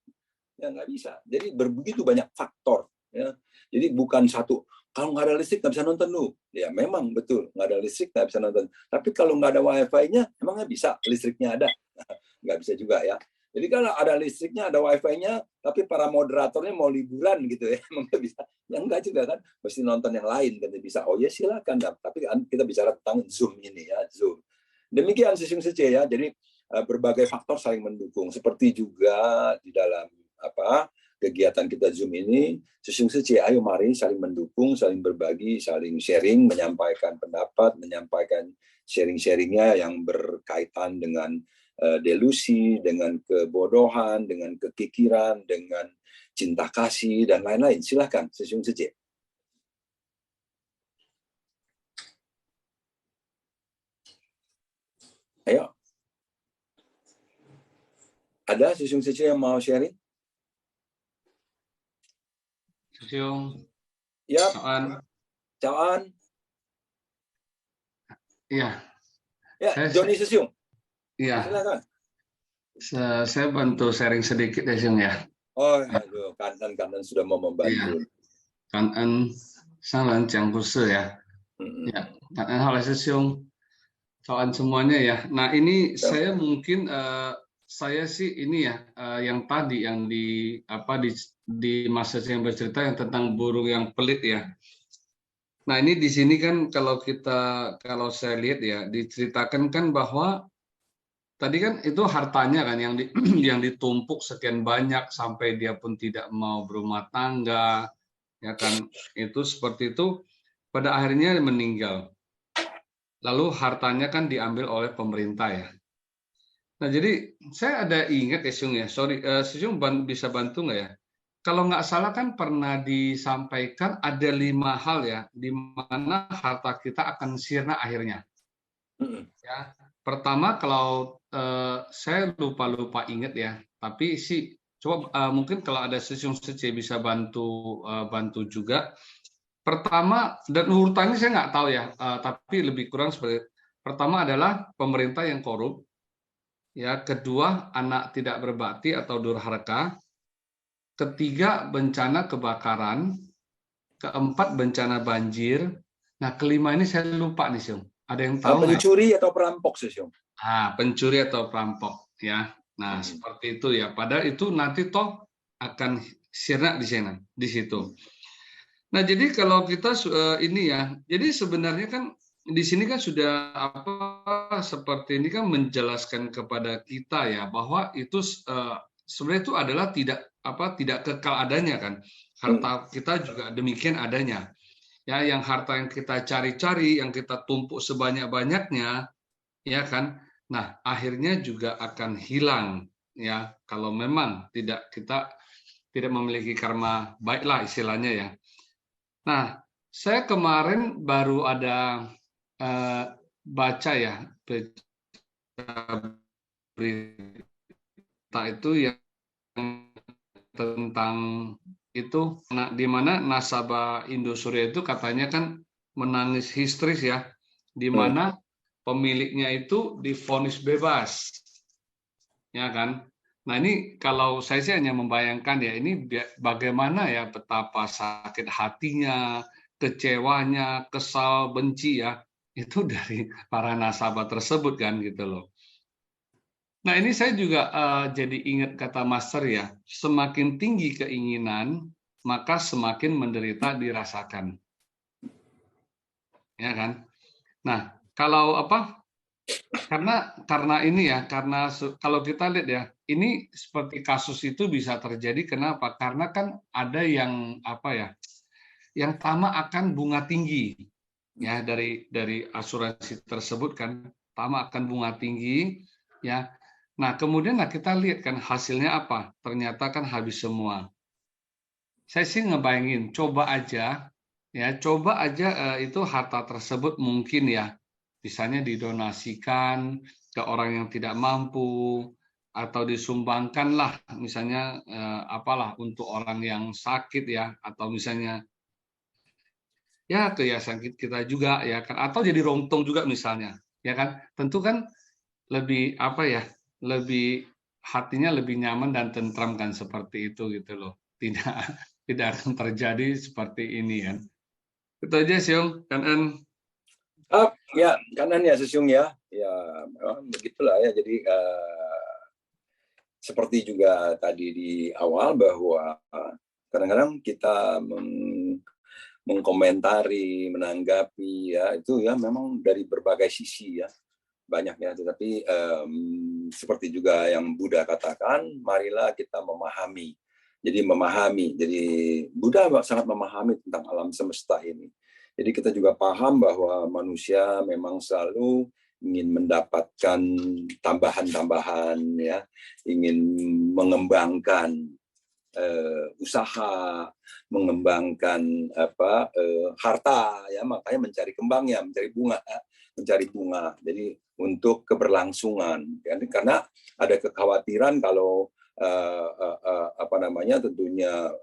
Ya nggak bisa. Jadi begitu banyak faktor. Ya. Jadi bukan satu. Kalau nggak ada listrik nggak bisa nonton lu. Ya memang betul, nggak ada listrik nggak bisa nonton. Tapi kalau nggak ada wifi-nya, emang nggak bisa listriknya ada? Nggak bisa juga ya. Jadi kalau ada listriknya, ada wifi-nya, tapi para moderatornya mau liburan gitu ya, emang nggak bisa. Ya enggak juga kan, mesti nonton yang lain kan bisa. Oh ya silakan, tapi kita bicara tentang Zoom ini ya, Zoom. Demikian Sisung Sece ya. Jadi berbagai faktor saling mendukung. Seperti juga di dalam kegiatan kita Zoom ini, Sisung Sece, ayo mari saling mendukung, saling berbagi, saling sharing, menyampaikan pendapat, menyampaikan sharing-sharingnya yang berkaitan dengan delusi, dengan kebodohan, dengan kekikiran, dengan cinta kasih, dan lain-lain. Silahkan, Sisung Sece. Ayo. Ada Sisung Sece yang mau sharing? Sisiung. Ya. Cawaan. Iya. Ya, Joni Sisiung. Iya. Silakan. Saya bantu sharing sedikit ya, Siung ya. Oh, aduh, Kanan sudah mau membantu. Iya. Kanan sang Chang Kurse ya. Ya, Kanan halo Sisiung. Kawan semuanya ya. Nah, ini saya mungkin saya sih ini ya yang tadi yang di masa yang bercerita yang tentang burung yang pelit ya. Nah, ini di sini kan kalau saya lihat ya diceritakan kan bahwa tadi kan itu hartanya kan yang ditumpuk sekian banyak sampai dia pun tidak mau berumah tangga, ya kan? Itu seperti itu pada akhirnya meninggal. Lalu hartanya kan diambil oleh pemerintah ya. Nah, jadi saya ada ingat ya, Siung ya. Sorry, Siung bisa bantu nggak ya? Kalau nggak salah kan pernah disampaikan ada 5 hal ya, di mana harta kita akan sirna akhirnya. Ya, pertama kalau saya lupa ingat ya, tapi sih coba mungkin kalau ada Sisiung Sece bisa bantu juga. Pertama dan urutannya saya nggak tahu ya, tapi lebih kurang seperti pertama adalah pemerintah yang korup, ya kedua anak tidak berbakti atau durhaka, ketiga bencana kebakaran, keempat bencana banjir. Nah kelima ini saya lupa nih Siung. Ada yang tahu nggak? Pencuri atau perampok sih Siung? Pencuri atau perampok ya. Nah seperti itu ya. Padahal itu nanti toh akan sirna di situ. Nah, jadi kalau kita ini ya, jadi sebenarnya kan di sini kan sudah seperti ini kan menjelaskan kepada kita ya bahwa itu sebenarnya itu adalah tidak kekal adanya kan. Harta kita juga demikian adanya. Ya, yang harta yang kita cari-cari, yang kita tumpuk sebanyak-banyaknya, ya kan. Nah, akhirnya juga akan hilang ya kalau memang kita tidak memiliki karma baiklah istilahnya ya. Nah, saya kemarin baru ada baca ya berita itu yang tentang itu, di mana nasabah Indosuria itu katanya kan menangis histeris ya, di mana pemiliknya itu divonis bebas, ya kan? Nah ini kalau saya sih hanya membayangkan ya ini bagaimana ya betapa sakit hatinya, kecewanya, kesal, benci ya itu dari para nasabah tersebut kan gitu loh. Nah ini saya juga jadi ingat kata Master ya, semakin tinggi keinginan maka semakin menderita dirasakan, ya kan? Nah kalau karena ini ya, karena kalau kita lihat ya, ini seperti kasus itu bisa terjadi kenapa? Karena kan ada yang yang tamak akan bunga tinggi. ya dari asuransi tersebut kan, pertama akan bunga tinggi, ya. Nah kemudian kita lihat kan hasilnya apa? Ternyata kan habis semua. Saya sih ngebayangin, coba aja itu harta tersebut mungkin ya, misalnya didonasikan ke orang yang tidak mampu atau disumbangkan lah, misalnya apalah untuk orang yang sakit ya, atau misalnya ya ke yayasan kita juga ya kan, atau jadi rongtong juga misalnya, ya kan, tentu kan lebih apa ya, lebih hatinya lebih nyaman dan tentram kan seperti itu gitu loh, tidak akan terjadi seperti ini kan. Itu aja Siung, Kanan. Ya, kanan ya Sesiung ya. Ya, begitulah ya. Jadi seperti juga tadi di awal bahwa kadang-kadang kita mengkomentari, menanggapi ya itu ya memang dari berbagai sisi ya banyaknya. Tetapi seperti juga yang Buddha katakan, marilah kita memahami. Jadi memahami. Jadi Buddha sangat memahami tentang alam semesta ini. Jadi kita juga paham bahwa manusia memang selalu ingin mendapatkan tambahan-tambahan ya, ingin mengembangkan usaha, mengembangkan harta ya, makanya mencari kembangnya, mencari bunga. Jadi untuk keberlangsungan, karena ada kekhawatiran kalau tentunya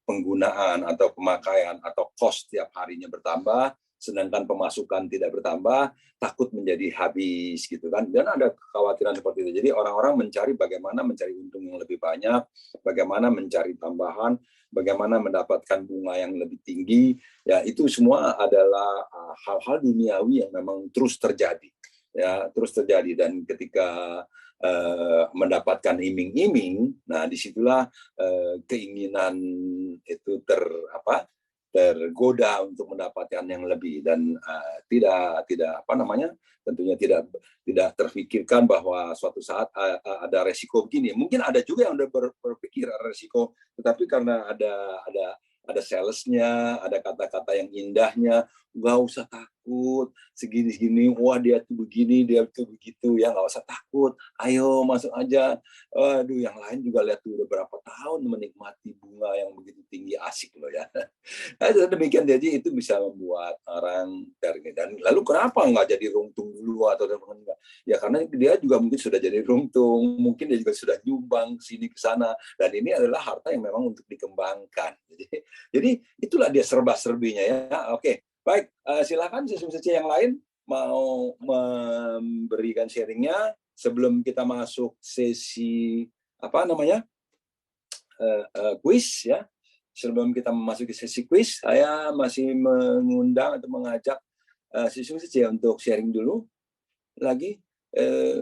penggunaan atau pemakaian atau cost tiap harinya bertambah, sedangkan pemasukan tidak bertambah, takut menjadi habis gitu kan. Dan ada kekhawatiran seperti itu. Jadi orang-orang mencari bagaimana mencari untung yang lebih banyak, bagaimana mencari tambahan, bagaimana mendapatkan bunga yang lebih tinggi. Ya, itu semua adalah hal-hal duniawi yang memang terus terjadi. Ya, terus terjadi, dan ketika mendapatkan iming-iming, nah disitulah keinginan itu tergoda untuk mendapatkan yang lebih, dan tentunya tidak terfikirkan bahwa suatu saat ada resiko begini. Mungkin ada juga yang udah berpikir ada resiko, tetapi karena ada salesnya, ada kata-kata yang indahnya, nggak usah takut, segini-segini, wah dia tuh begini, dia tuh begitu, ya nggak usah takut, ayo masuk aja. Waduh, yang lain juga lihat tuh udah berapa tahun menikmati bunga yang begitu tinggi, asik loh ya. Demikian, jadi itu bisa membuat orang dan lalu kenapa nggak jadi rungtung dulu atau enggak? Ya karena dia juga mungkin sudah jadi rungtung, mungkin dia juga sudah nyumbang sini ke sana, dan ini adalah harta yang memang untuk dikembangkan. Jadi itulah dia serba-serbinya ya. Oke, baik, silakan sesi yang lain mau memberikan sharingnya sebelum kita masuk sesi kuis ya. Sebelum kita memasuki sesi kuis, saya masih mengundang atau mengajak siswa saja untuk sharing dulu lagi.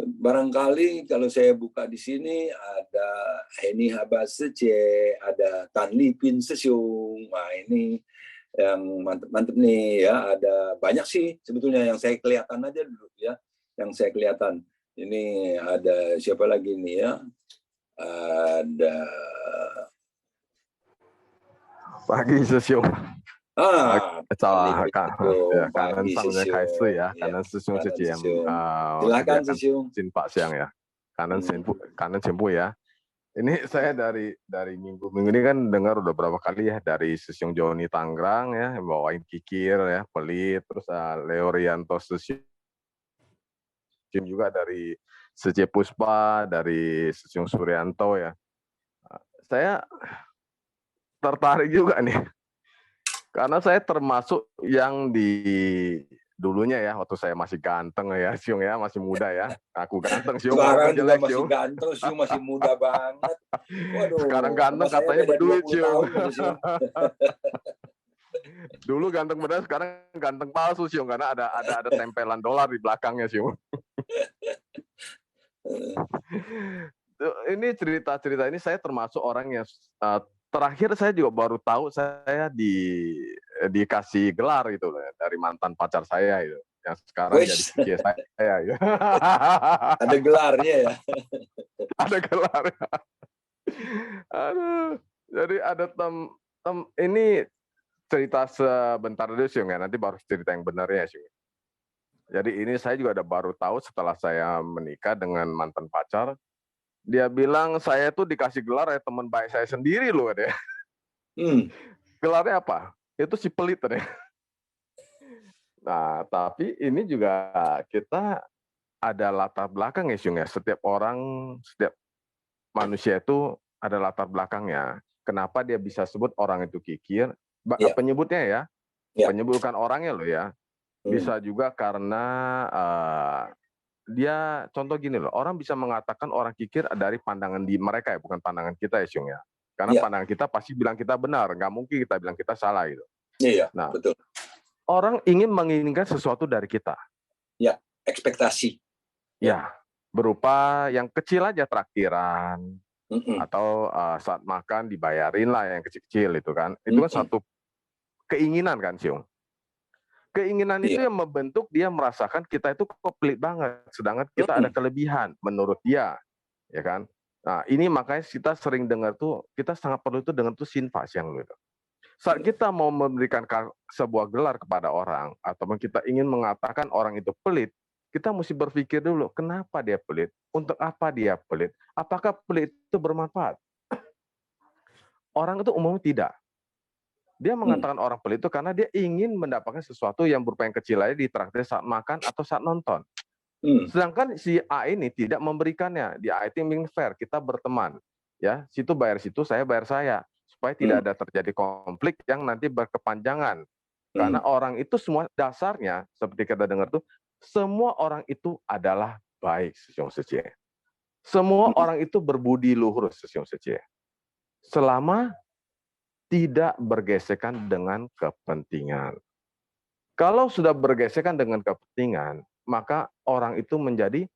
Barangkali kalau saya buka di sini ada Heni Habasece, ada Tan Lipin Sesiung. Nah, ini yang mantep nih ya. Ada banyak sih sebetulnya yang saya kelihatan aja dulu ya, yang saya kelihatan. Ini ada siapa lagi nih ya? Ada Pagi Sesiung. Kanan samnya Kaisui ya, kanan Sesiung Sesiung. Silakan Sesiung. Pak Siang ya. Kanan Cempu ya. Ini saya dari minggu ini kan dengar udah berapa kali ya dari Sesiung Joni Tangerang ya, bawain kikir ya, pelit, terus Leo Rianto Sesiung juga dari Sece Puspa, dari Sesiung Suryanto ya. Saya tertarik juga nih. Karena saya termasuk yang dulunya ya, waktu saya masih ganteng ya, Siung ya, masih muda ya. Aku ganteng, Siung. Sekarang juga masih ganteng, Siung, masih muda banget. Waduh, sekarang ganteng katanya berduit, Siung. Dulu ganteng benar, sekarang ganteng palsu, Siung, karena ada tempelan dolar di belakangnya, Siung. Ini cerita ini saya termasuk orang yang terakhir saya juga baru tahu saya dikasih gelar itu dari mantan pacar saya itu, yang sekarang jadi PJ saya. Ya. Ada gelarnya ya. Ada gelarnya. Aduh, jadi ada ini cerita sebentar dulu sih, ya. Nanti baru cerita yang benarnya sih. Jadi ini saya juga baru tahu setelah saya menikah dengan mantan pacar. Dia bilang saya tuh dikasih gelar ya teman baik saya sendiri loh katanya. Gelarnya apa? Itu si pelit katanya. Nah, tapi ini juga kita ada latar belakang ya, Syung ya. Setiap orang, setiap manusia itu ada latar belakangnya. Kenapa dia bisa sebut orang itu kikir? Penyebutnya ya, penyebutkan orangnya loh ya. Bisa juga karena dia contoh gini loh, orang bisa mengatakan orang kikir dari pandangan di mereka ya, bukan pandangan kita ya, Syung ya. Karena pandangan kita pasti bilang kita benar, nggak mungkin kita bilang kita salah gitu. Iya, nah, betul. Orang ingin menginginkan sesuatu dari kita. Ya, ekspektasi. Ya, berupa yang kecil aja, traktiran, atau saat makan dibayarin lah yang kecil-kecil itu kan. Itu kan satu keinginan kan, Syung. Keinginan itu yang membentuk dia merasakan kita itu kok pelit banget, sedangkan kita ada kelebihan menurut dia, ya kan? Nah, ini makanya kita sering dengar tuh, kita sangat perlu itu dengan tuh sinfas yang gitu. Saat kita mau memberikan sebuah gelar kepada orang, atau kita ingin mengatakan orang itu pelit, kita mesti berpikir dulu, kenapa dia pelit? Untuk apa dia pelit? Apakah pelit itu bermanfaat? Orang itu umumnya tidak. Dia mengatakan orang pelit itu karena dia ingin mendapatkan sesuatu yang berupa yang kecil aja di traktir saat makan atau saat nonton. Sedangkan si A ini tidak memberikannya. Di A itu yang fair, kita berteman. Ya, situ bayar situ, saya bayar saya. Supaya tidak ada terjadi konflik yang nanti berkepanjangan. Karena orang itu semua dasarnya, seperti kita dengar tuh, semua orang itu adalah baik, Sisyong Sece. Semua orang itu berbudi luhur, Sisyong Sece. Selama tidak bergesekan dengan kepentingan. Kalau sudah bergesekan dengan kepentingan, maka orang itu menjadi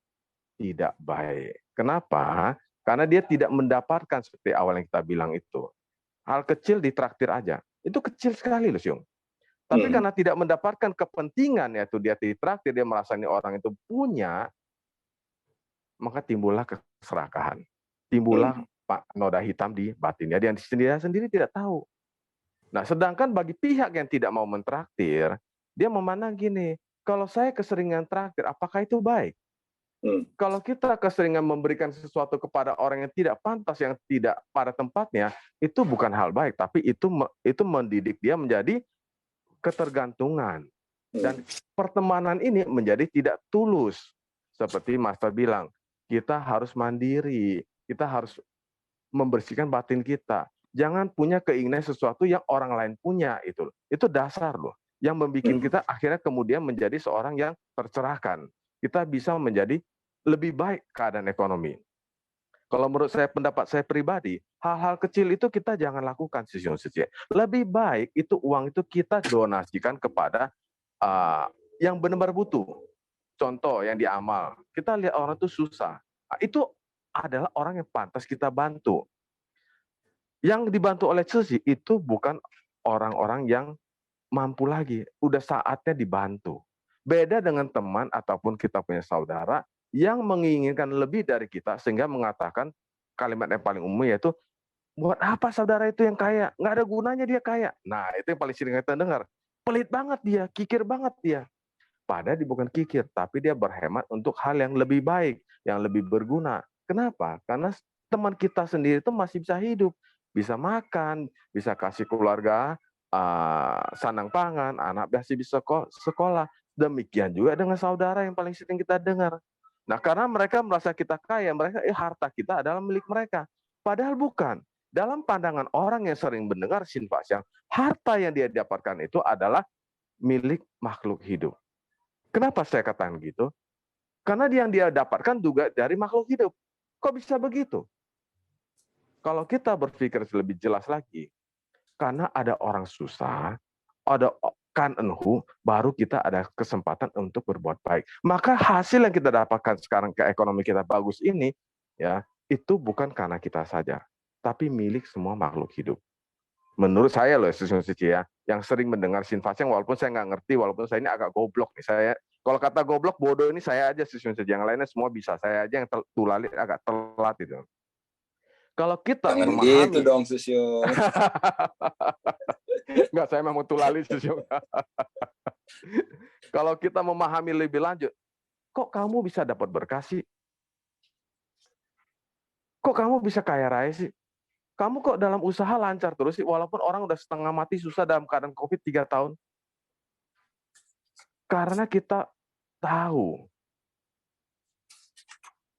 tidak baik. Kenapa? Karena dia tidak mendapatkan seperti awal yang kita bilang itu. Hal kecil ditraktir aja. Itu kecil sekali loh, Syung. Tapi karena tidak mendapatkan kepentingan, yaitu dia ditraktir, dia merasa ini orang itu punya, maka timbullah keserakahan. Timbullah noda hitam di batinnya. Dia sendiri tidak tahu. Nah, sedangkan bagi pihak yang tidak mau mentraktir, dia memandang gini, kalau saya keseringan traktir, apakah itu baik? Kalau kita keseringan memberikan sesuatu kepada orang yang tidak pantas, yang tidak pada tempatnya, itu bukan hal baik, tapi itu mendidik dia menjadi ketergantungan. Dan pertemanan ini menjadi tidak tulus. Seperti Master bilang, kita harus mandiri, kita harus membersihkan batin kita. Jangan punya keinginan sesuatu yang orang lain punya, itu dasar loh. Yang membuat kita akhirnya kemudian menjadi seorang yang tercerahkan. Kita bisa menjadi lebih baik keadaan ekonomi. Kalau menurut saya, pendapat saya pribadi, hal-hal kecil itu kita jangan lakukan, Sisyong Sece. Lebih baik itu uang itu kita donasikan kepada yang benar-benar butuh. Contoh yang diamal, kita lihat orang itu susah. Itu adalah orang yang pantas kita bantu. Yang dibantu oleh Sisi itu bukan orang-orang yang mampu lagi. Udah saatnya dibantu. Beda dengan teman ataupun kita punya saudara yang menginginkan lebih dari kita sehingga mengatakan kalimat yang paling umum yaitu, buat apa saudara itu yang kaya? Nggak ada gunanya dia kaya. Nah, itu yang paling sering kita dengar. Pelit banget dia, kikir banget dia. Padahal dia bukan kikir, tapi dia berhemat untuk hal yang lebih baik, yang lebih berguna. Kenapa? Karena teman kita sendiri itu masih bisa hidup. Bisa makan, bisa kasih keluarga sandang pangan, anak masih bisa sekolah. Demikian juga dengan saudara yang paling sering kita dengar. Nah, karena mereka merasa kita kaya, mereka harta kita adalah milik mereka. Padahal bukan. Dalam pandangan orang yang sering mendengar sinfas, yang harta yang dia dapatkan itu adalah milik makhluk hidup. Kenapa saya katakan gitu? Karena yang dia dapatkan juga dari makhluk hidup. Kok bisa begitu? Kalau kita berpikir lebih jelas lagi, karena ada orang susah, ada kan enhu, baru kita ada kesempatan untuk berbuat baik. Maka hasil yang kita dapatkan sekarang ke ekonomi kita bagus ini, ya, itu bukan karena kita saja, tapi milik semua makhluk hidup. Menurut saya loh, Sisyong Sece ya, yang sering mendengar sinfasyang, walaupun saya nggak ngerti, walaupun saya ini agak goblok nih, saya kalau kata goblok bodoh ini saya aja, Sisyong Sece, yang lainnya semua bisa, saya aja yang tulalit agak telat itu. Kalau kita Jangan memahami, gitu dong, Susyo. Enggak, saya memang tulali Susyo. Kalau kita memahami lebih lanjut, kok kamu bisa dapat berkah sih? Kok kamu bisa kaya raya sih? Kamu kok dalam usaha lancar terus sih, walaupun orang udah setengah mati susah dalam keadaan COVID 3 tahun. Karena kita tahu,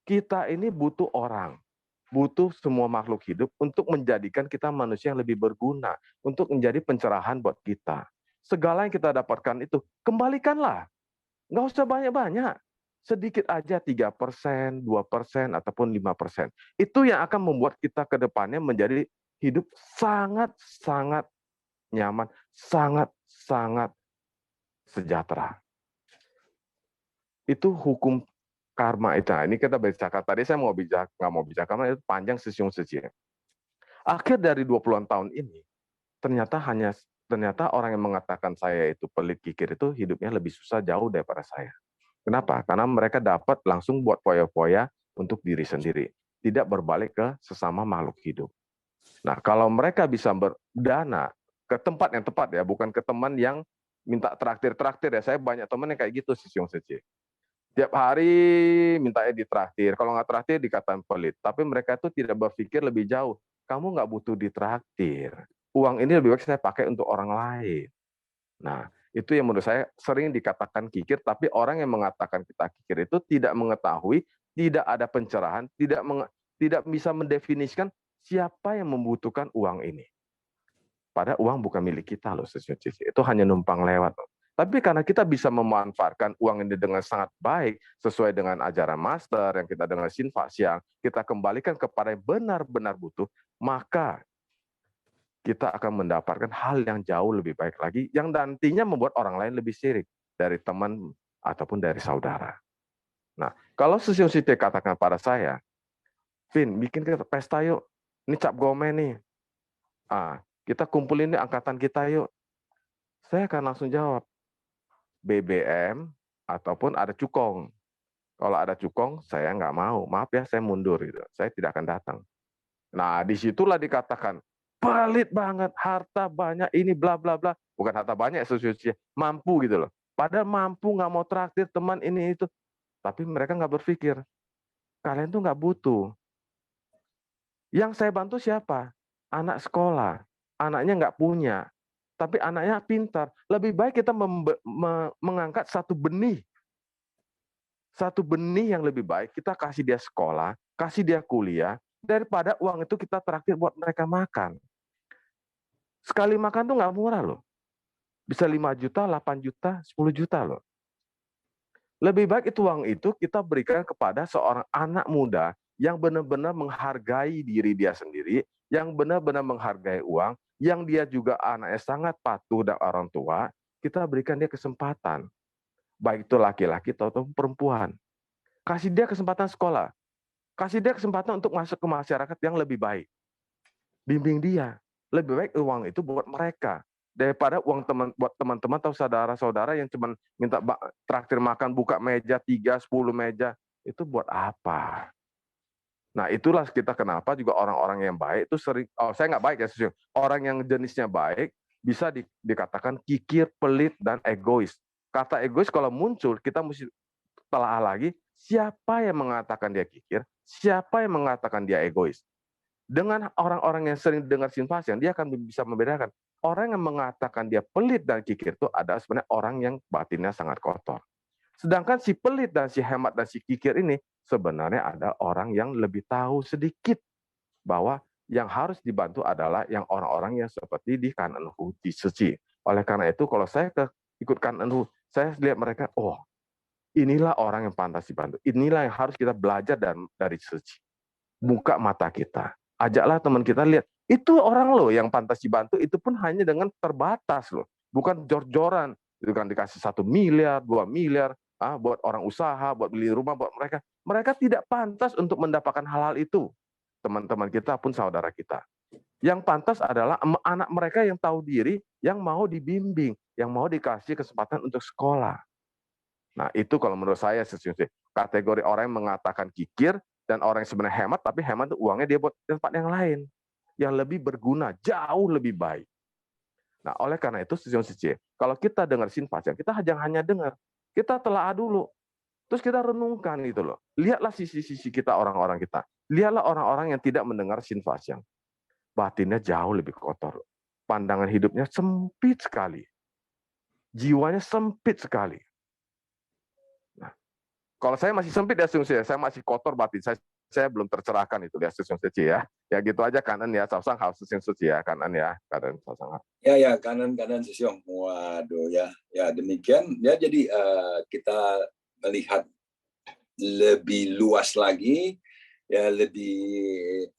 kita ini butuh orang, butuh semua makhluk hidup untuk menjadikan kita manusia yang lebih berguna, untuk menjadi pencerahan buat kita. Segala yang kita dapatkan itu, kembalikanlah. Nggak usah banyak-banyak. Sedikit aja 3%, 2%, ataupun 5%. Itu yang akan membuat kita ke depannya menjadi hidup sangat-sangat nyaman, sangat-sangat sejahtera. Itu hukum karma itu. Nah, ini kita bicarakan. Tadi saya nggak mau bicara karena itu panjang sesiung seci. Akhir dari 20-an tahun ini, ternyata orang yang mengatakan saya itu pelit kikir itu hidupnya lebih susah jauh daripada saya. Kenapa? Karena mereka dapat langsung buat foya-foya untuk diri sendiri. Tidak berbalik ke sesama makhluk hidup. Nah, kalau mereka bisa berdana ke tempat yang tepat ya, bukan ke teman yang minta traktir ya. Saya banyak teman yang kayak gitu, sesiung seci. Tiap hari mintanya ditraktir. Kalau nggak traktir dikatain pelit. Tapi mereka itu tidak berpikir lebih jauh. Kamu nggak butuh ditraktir. Uang ini lebih baik saya pakai untuk orang lain. Nah, itu yang menurut saya sering dikatakan kikir, tapi orang yang mengatakan kita kikir itu tidak mengetahui, tidak ada pencerahan, tidak bisa mendefinisikan siapa yang membutuhkan uang ini. Padahal uang bukan milik kita loh, itu hanya numpang lewat. Tapi karena kita bisa memanfaatkan uang ini dengan sangat baik, sesuai dengan ajaran master yang kita dengar Sinfa siang, kita kembalikan kepada yang benar-benar butuh, maka kita akan mendapatkan hal yang jauh lebih baik lagi, yang nantinya membuat orang lain lebih sirik dari teman ataupun dari saudara. Nah, kalau Sesiung Siti katakan pada saya, Vin, bikin kita pesta yuk, ini cap gome nih. Kita kumpulin nih angkatan kita yuk. Saya akan langsung jawab, BBM ataupun ada cukong. Kalau ada cukong, saya nggak mau. Maaf ya, saya mundur gitu. Saya tidak akan datang. Nah, disitulah dikatakan, pelit banget, harta banyak, ini bla bla bla. Bukan harta banyak, mampu gitu loh. Padahal mampu, nggak mau traktir teman ini itu. Tapi mereka nggak berpikir, kalian tuh nggak butuh. Yang saya bantu siapa? Anak sekolah. Anaknya nggak punya. Tapi anaknya pintar. Lebih baik kita mengangkat satu benih. Satu benih yang lebih baik, kita kasih dia sekolah, kasih dia kuliah, daripada uang itu kita traktir buat mereka makan. Sekali makan tuh nggak murah loh. Bisa 5 juta, 8 juta, 10 juta loh. Lebih baik itu uang itu kita berikan kepada seorang anak muda yang benar-benar menghargai diri dia sendiri, yang benar-benar menghargai uang, yang dia juga anaknya sangat patuh dan orang tua, kita berikan dia kesempatan. Baik itu laki-laki atau perempuan. Kasih dia kesempatan sekolah. Kasih dia kesempatan untuk masuk ke masyarakat yang lebih baik. Bimbing dia. Lebih baik uang itu buat mereka daripada uang buat teman-teman atau saudara-saudara yang cuma minta traktir makan, buka meja 3, 10 meja. Itu buat apa? Nah, itulah kita kenapa juga orang-orang yang baik itu sering, saya nggak baik ya, orang yang jenisnya baik bisa dikatakan kikir, pelit, dan egois. Kata egois kalau muncul, kita mesti telah lagi siapa yang mengatakan dia kikir, siapa yang mengatakan dia egois. Dengan orang-orang yang sering dengar Sinfasian, dia akan bisa membedakan. Orang yang mengatakan dia pelit dan kikir itu adalah sebenarnya orang yang batinnya sangat kotor. Sedangkan si pelit dan si hemat dan si kikir ini sebenarnya ada orang yang lebih tahu sedikit bahwa yang harus dibantu adalah yang orang-orang yang seperti di Kanan Hu, di Suci. Oleh karena itu, kalau saya ikut Kanan Hu, saya lihat mereka, oh, inilah orang yang pantas dibantu. Inilah yang harus kita belajar dari Suci. Buka mata kita. Ajaklah teman kita lihat, itu orang loh yang pantas dibantu, itu pun hanya dengan terbatas loh. Bukan jor-joran. Itu kan dikasih 1 miliar, 2 miliar, buat orang usaha, buat beli rumah, buat mereka. Mereka tidak pantas untuk mendapatkan hal-hal itu. Teman-teman kita pun saudara kita. Yang pantas adalah anak mereka yang tahu diri, yang mau dibimbing, yang mau dikasih kesempatan untuk sekolah. Nah, itu kalau menurut saya kategori orang yang mengatakan kikir, Dan orang yang sebenarnya hemat, tapi hemat itu uangnya dia buat tempat yang lain, yang lebih berguna, jauh lebih baik. Nah, oleh karena itu, kalau kita dengar Sinfasian, kita jangan hanya dengar, kita telaah dulu. Terus kita renungkan gitu loh. Lihatlah sisi-sisi kita, orang-orang kita. Lihatlah orang-orang yang tidak mendengar Sinfasian. Batinnya jauh lebih kotor. Pandangan hidupnya sempit sekali. Jiwanya sempit sekali. Nah, kalau saya masih sempit ya, saya masih kotor batin. Saya belum tercerahkan itu ya, ya. Ya gitu aja kanan ya, sausang harus ya, kanan ya, kanan sausang. Ya, kanan Susyong. Waduh ya, demikian. Ya, jadi kita melihat lebih luas lagi, ya lebih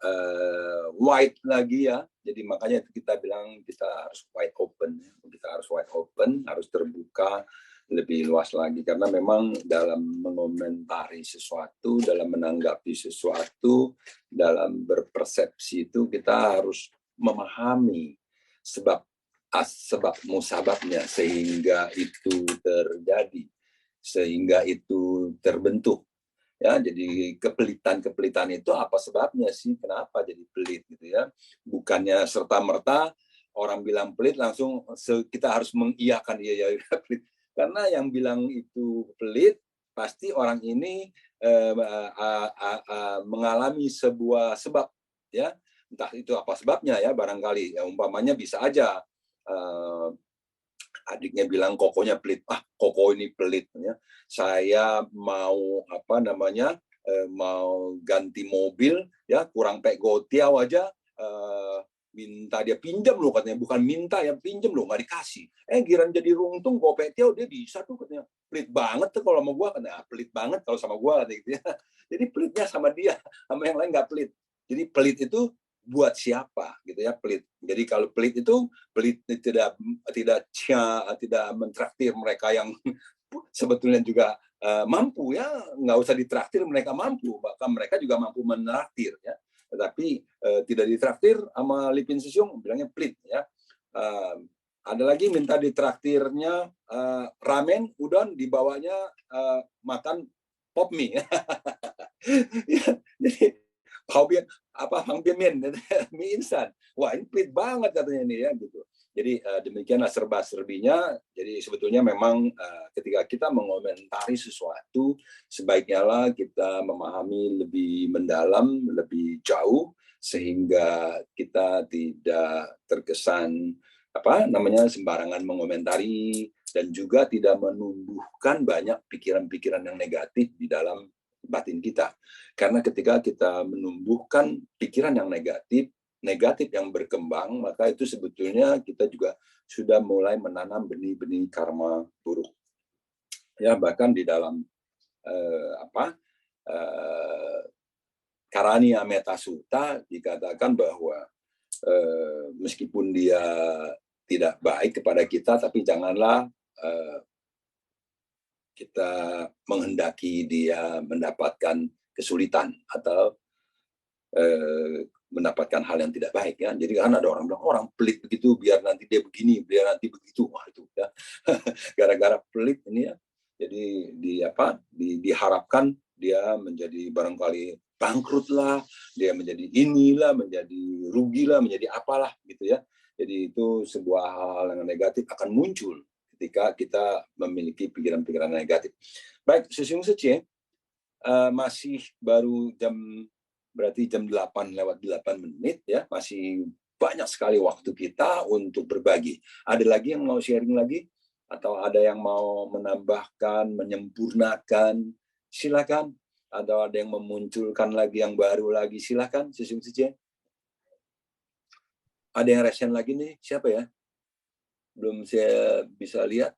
wide lagi ya. Jadi makanya kita bilang kita harus wide open. Kita harus wide open, harus terbuka lebih luas lagi. Karena memang dalam mengomentari sesuatu, dalam menanggapi sesuatu, dalam berpersepsi itu kita harus memahami sebab musababnya sehingga itu terjadi, sehingga itu terbentuk. Ya, jadi kepelitan itu apa sebabnya sih? Kenapa jadi pelit gitu ya? Bukannya serta-merta orang bilang pelit langsung kita harus mengiyakan iya pelit. Karena yang bilang itu pelit pasti orang ini mengalami sebuah sebab ya. Entah itu apa sebabnya ya, barangkali ya, umpamanya bisa aja adiknya bilang kokonya pelit, koko ini pelit ya. Saya mau mau ganti mobil ya, kurang pek gotiau aja, minta dia pinjam loh katanya, bukan minta ya, pinjam loh, nggak dikasih. Giran jadi runtung kopek tiau dia bisa tuh katanya. Pelit banget tuh kalau sama gua, katanya pelit banget kalau sama gua gitu ya. Jadi pelitnya sama dia, sama yang lain nggak pelit. Jadi pelit itu buat siapa gitu ya, pelit. Jadi kalau pelit tidak mentraktir mereka yang sebetulnya juga mampu ya, nggak usah ditraktir, mereka mampu, bahkan mereka juga mampu menraktir ya. Tetapi tidak ditraktir sama Lipin Susyong, bilangnya pelit ya. Ada lagi minta ditraktirnya ramen, udon, dibawanya makan pop mie. Ya, jadi mie instan. Wah, ini pelit banget katanya ini ya gitu. Jadi demikianlah serba-serbinya. Jadi sebetulnya memang ketika kita mengomentari sesuatu, sebaiknya lah kita memahami lebih mendalam, lebih jauh, sehingga kita tidak terkesan sembarangan mengomentari, dan juga tidak menumbuhkan banyak pikiran-pikiran yang negatif di dalam batin kita. Karena ketika kita menumbuhkan pikiran yang negatif yang berkembang, maka itu sebetulnya kita juga sudah mulai menanam benih-benih karma buruk. Ya, bahkan di dalam Karania Metta Sutta dikatakan bahwa meskipun dia tidak baik kepada kita, tapi janganlah kita menghendaki dia mendapatkan kesulitan atau mendapatkan hal yang tidak baik ya. Jadi kan ada orang bilang orang pelit begitu biar nanti dia begini, biar nanti begitu. Wah itu ya. Gara-gara pelit ini ya. Jadi diharapkan dia menjadi barangkali bangkrut lah, dia menjadi inilah, menjadi rugi lah, menjadi apalah gitu ya. Jadi itu sebuah hal yang negatif akan muncul ketika kita memiliki pikiran-pikiran negatif. Baik, Susyong Sechie, masih baru berarti jam 8:08 ya, masih banyak sekali waktu kita untuk berbagi. Ada lagi yang mau sharing lagi? Atau ada yang mau menambahkan, menyempurnakan? Silakan. Atau ada yang memunculkan lagi yang baru lagi? Silakan, Susyong Sechie. Ada yang resen lagi nih, siapa ya? Belum saya bisa lihat.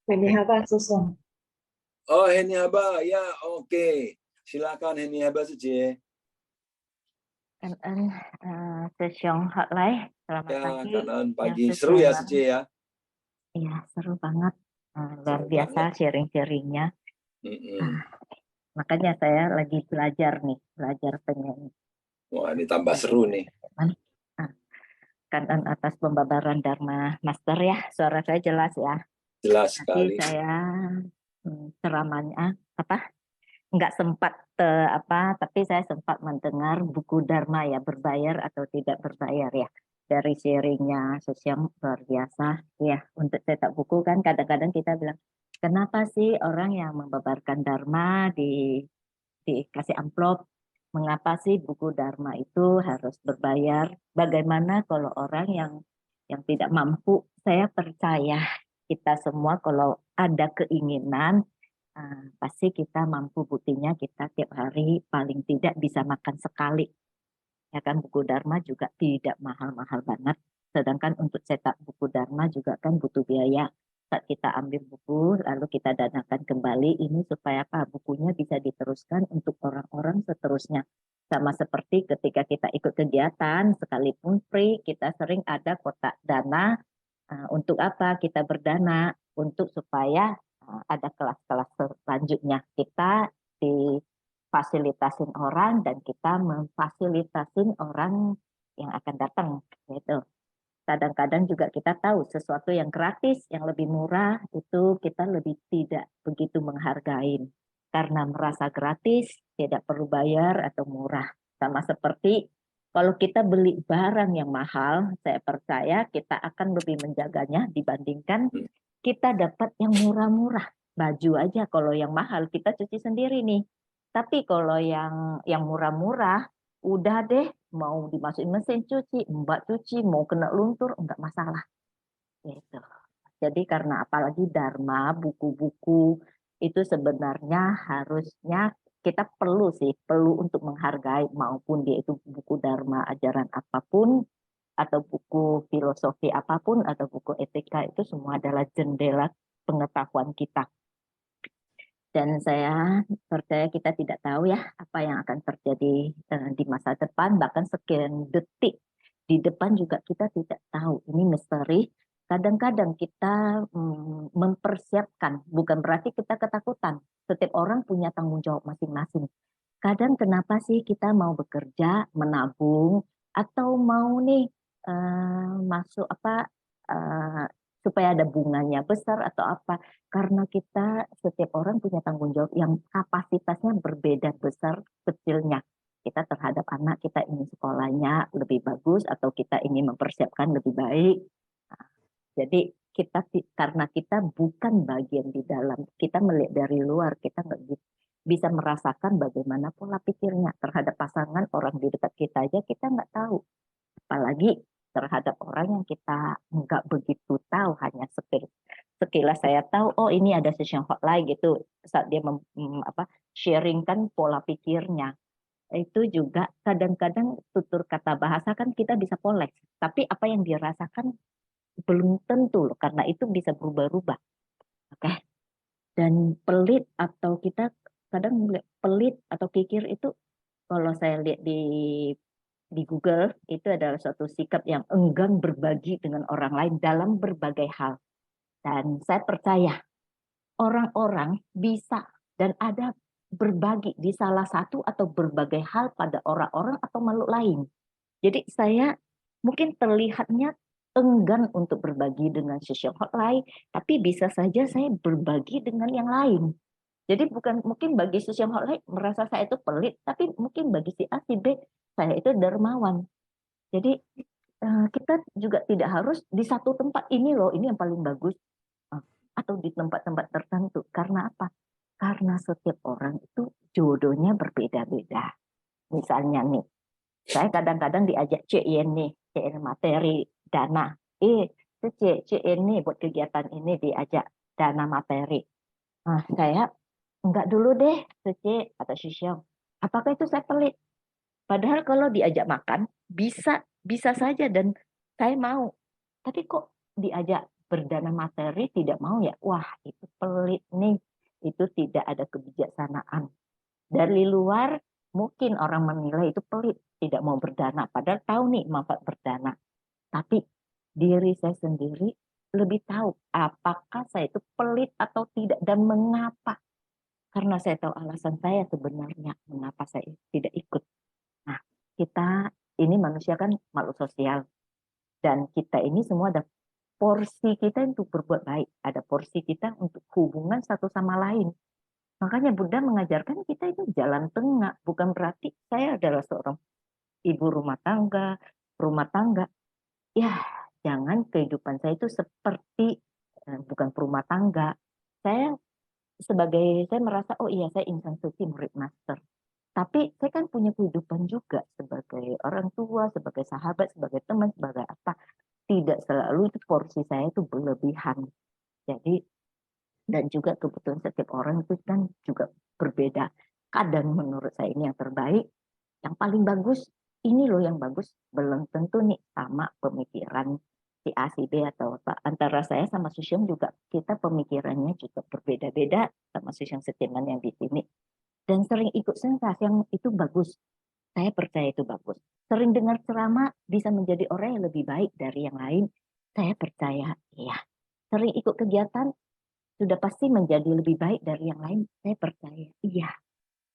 Heni Haba Susyong. Oh, Heni Haba, ya oke. Silakan Heni Haba Sechie. Susyong Hotlai, selamat pagi. Kanan pagi, seru ya Sechie ya? Iya, seru banget. Luar biasa sharing-sharingnya. Makanya saya lagi belajar penyanyi. Wah, ini tambah seru nih. Kanan atas pembabaran Dharma Master ya, suara saya jelas ya. Jelas Tapi sekali. saya ceramahnya nggak sempat tapi saya sempat mendengar buku Dharma ya, berbayar atau tidak berbayar ya, dari sharingnya Sosyong luar biasa ya. Untuk cetak buku kan kadang-kadang kita bilang, kenapa sih orang yang membabarkan Dharma dikasih amplop, mengapa sih buku Dharma itu harus berbayar? Bagaimana kalau orang yang tidak mampu? Saya percaya kita semua kalau ada keinginan, pasti kita mampu. Buktinya kita tiap hari paling tidak bisa makan sekali. Ya kan, buku Dharma juga tidak mahal-mahal banget. Sedangkan untuk cetak buku Dharma juga kan butuh biaya. Saat kita ambil buku, lalu kita danakan kembali, ini supaya apa? Bukunya bisa diteruskan untuk orang-orang seterusnya. Sama seperti ketika kita ikut kegiatan, sekalipun free, kita sering ada kotak dana. Untuk apa kita berdana? Untuk supaya ada kelas-kelas selanjutnya. Kita difasilitasin orang dan kita memfasilitasin orang yang akan datang, gitu. Kadang-kadang juga kita tahu sesuatu yang gratis, yang lebih murah, itu kita lebih tidak begitu menghargai. Karena merasa gratis, tidak perlu bayar atau murah. Sama seperti kalau kita beli barang yang mahal, saya percaya kita akan lebih menjaganya dibandingkan kita dapat yang murah-murah. Baju aja kalau yang mahal kita cuci sendiri nih. Tapi kalau yang murah-murah, udah deh mau dimasukin mesin cuci, mbak cuci, mau kena luntur, enggak masalah. Gitu. Jadi karena apalagi Dharma, buku-buku itu sebenarnya harusnya kita perlu untuk menghargai, maupun dia itu buku Dharma ajaran apapun, atau buku filosofi apapun, atau buku etika, itu semua adalah jendela pengetahuan kita. Dan saya percaya kita tidak tahu ya apa yang akan terjadi di masa depan, bahkan sekian detik di depan juga kita tidak tahu. Ini misteri. Kadang-kadang kita mempersiapkan, bukan berarti kita ketakutan. Setiap orang punya tanggung jawab masing-masing. Kadang kenapa sih kita mau bekerja, menabung, atau mau nih masuk supaya ada bunganya besar atau apa? Karena kita setiap orang punya tanggung jawab yang kapasitasnya berbeda besar kecilnya. Kita terhadap anak, kita ingin sekolahnya lebih bagus atau kita ingin mempersiapkan lebih baik. Nah, jadi karena kita bukan bagian di dalam, kita melihat dari luar, kita nggak bisa merasakan bagaimana pola pikirnya terhadap pasangan orang di dekat kita aja kita nggak tahu, apalagi terhadap orang yang kita nggak begitu tahu. Hanya sekilas saya tahu, oh ini ada session hotline gitu, saat dia sharing kan pola pikirnya. Itu juga kadang-kadang tutur kata bahasa kan kita bisa poles, tapi apa yang dia rasakan belum tentu loh, karena itu bisa berubah-ubah. Oke. Dan pelit atau kita kadang pelit atau kikir itu, kalau saya lihat di Google, itu adalah suatu sikap yang enggan berbagi dengan orang lain dalam berbagai hal. Dan saya percaya orang-orang bisa dan ada berbagi di salah satu atau berbagai hal pada orang-orang atau makhluk lain. Jadi saya mungkin terlihatnya enggan untuk berbagi dengan social hotline, tapi bisa saja saya berbagi dengan yang lain. Jadi bukan mungkin bagi social hotline merasa saya itu pelit, tapi mungkin bagi si A, si B, saya itu dermawan. Jadi kita juga tidak harus di satu tempat ini loh, ini yang paling bagus, atau di tempat-tempat tertentu. Karena apa? Karena setiap orang itu jodohnya berbeda-beda. Misalnya nih, saya kadang-kadang diajak CN nih, CN materi, dana. CN nih buat kegiatan ini diajak dana materi. Nah, saya enggak dulu deh, kata Shishyong. Apakah itu saya pelit? Padahal kalau diajak makan, bisa saja dan saya mau. Tapi kok diajak berdana materi tidak mau ya? Wah, itu pelit nih. Itu tidak ada kebijaksanaan. Dari luar mungkin orang menilai itu pelit, tidak mau berdana, padahal tahu nih manfaat berdana. Tapi diri saya sendiri lebih tahu apakah saya itu pelit atau tidak dan mengapa. Karena saya tahu alasan saya sebenarnya mengapa saya tidak ikut. Nah, kita ini manusia kan makhluk sosial dan kita ini semua ada porsi kita untuk berbuat baik, ada porsi kita untuk hubungan satu sama lain. Makanya Buddha mengajarkan kita itu jalan tengah, bukan berarti saya adalah seorang ibu rumah tangga, ya jangan kehidupan saya itu seperti bukan perumah tangga. Saya merasa, oh iya saya insan suci murid master. Tapi saya kan punya kehidupan juga sebagai orang tua, sebagai sahabat, sebagai teman, sebagai apa. Tidak selalu itu porsi saya itu berlebihan. Jadi, dan juga kebutuhan setiap orang itu kan juga berbeda. Kadang menurut saya ini yang terbaik, yang paling bagus, ini loh yang bagus. Belum tentu nih sama pemikiran si A, si B atau apa. Antara saya sama Susyong juga, kita pemikirannya juga berbeda-beda sama Susyong Setiaman yang di sini. Dan sering ikut sensasi yang itu bagus. Saya percaya itu bagus. Sering dengar ceramah bisa menjadi orang yang lebih baik dari yang lain. Saya percaya, iya. Sering ikut kegiatan sudah pasti menjadi lebih baik dari yang lain. Saya percaya, iya.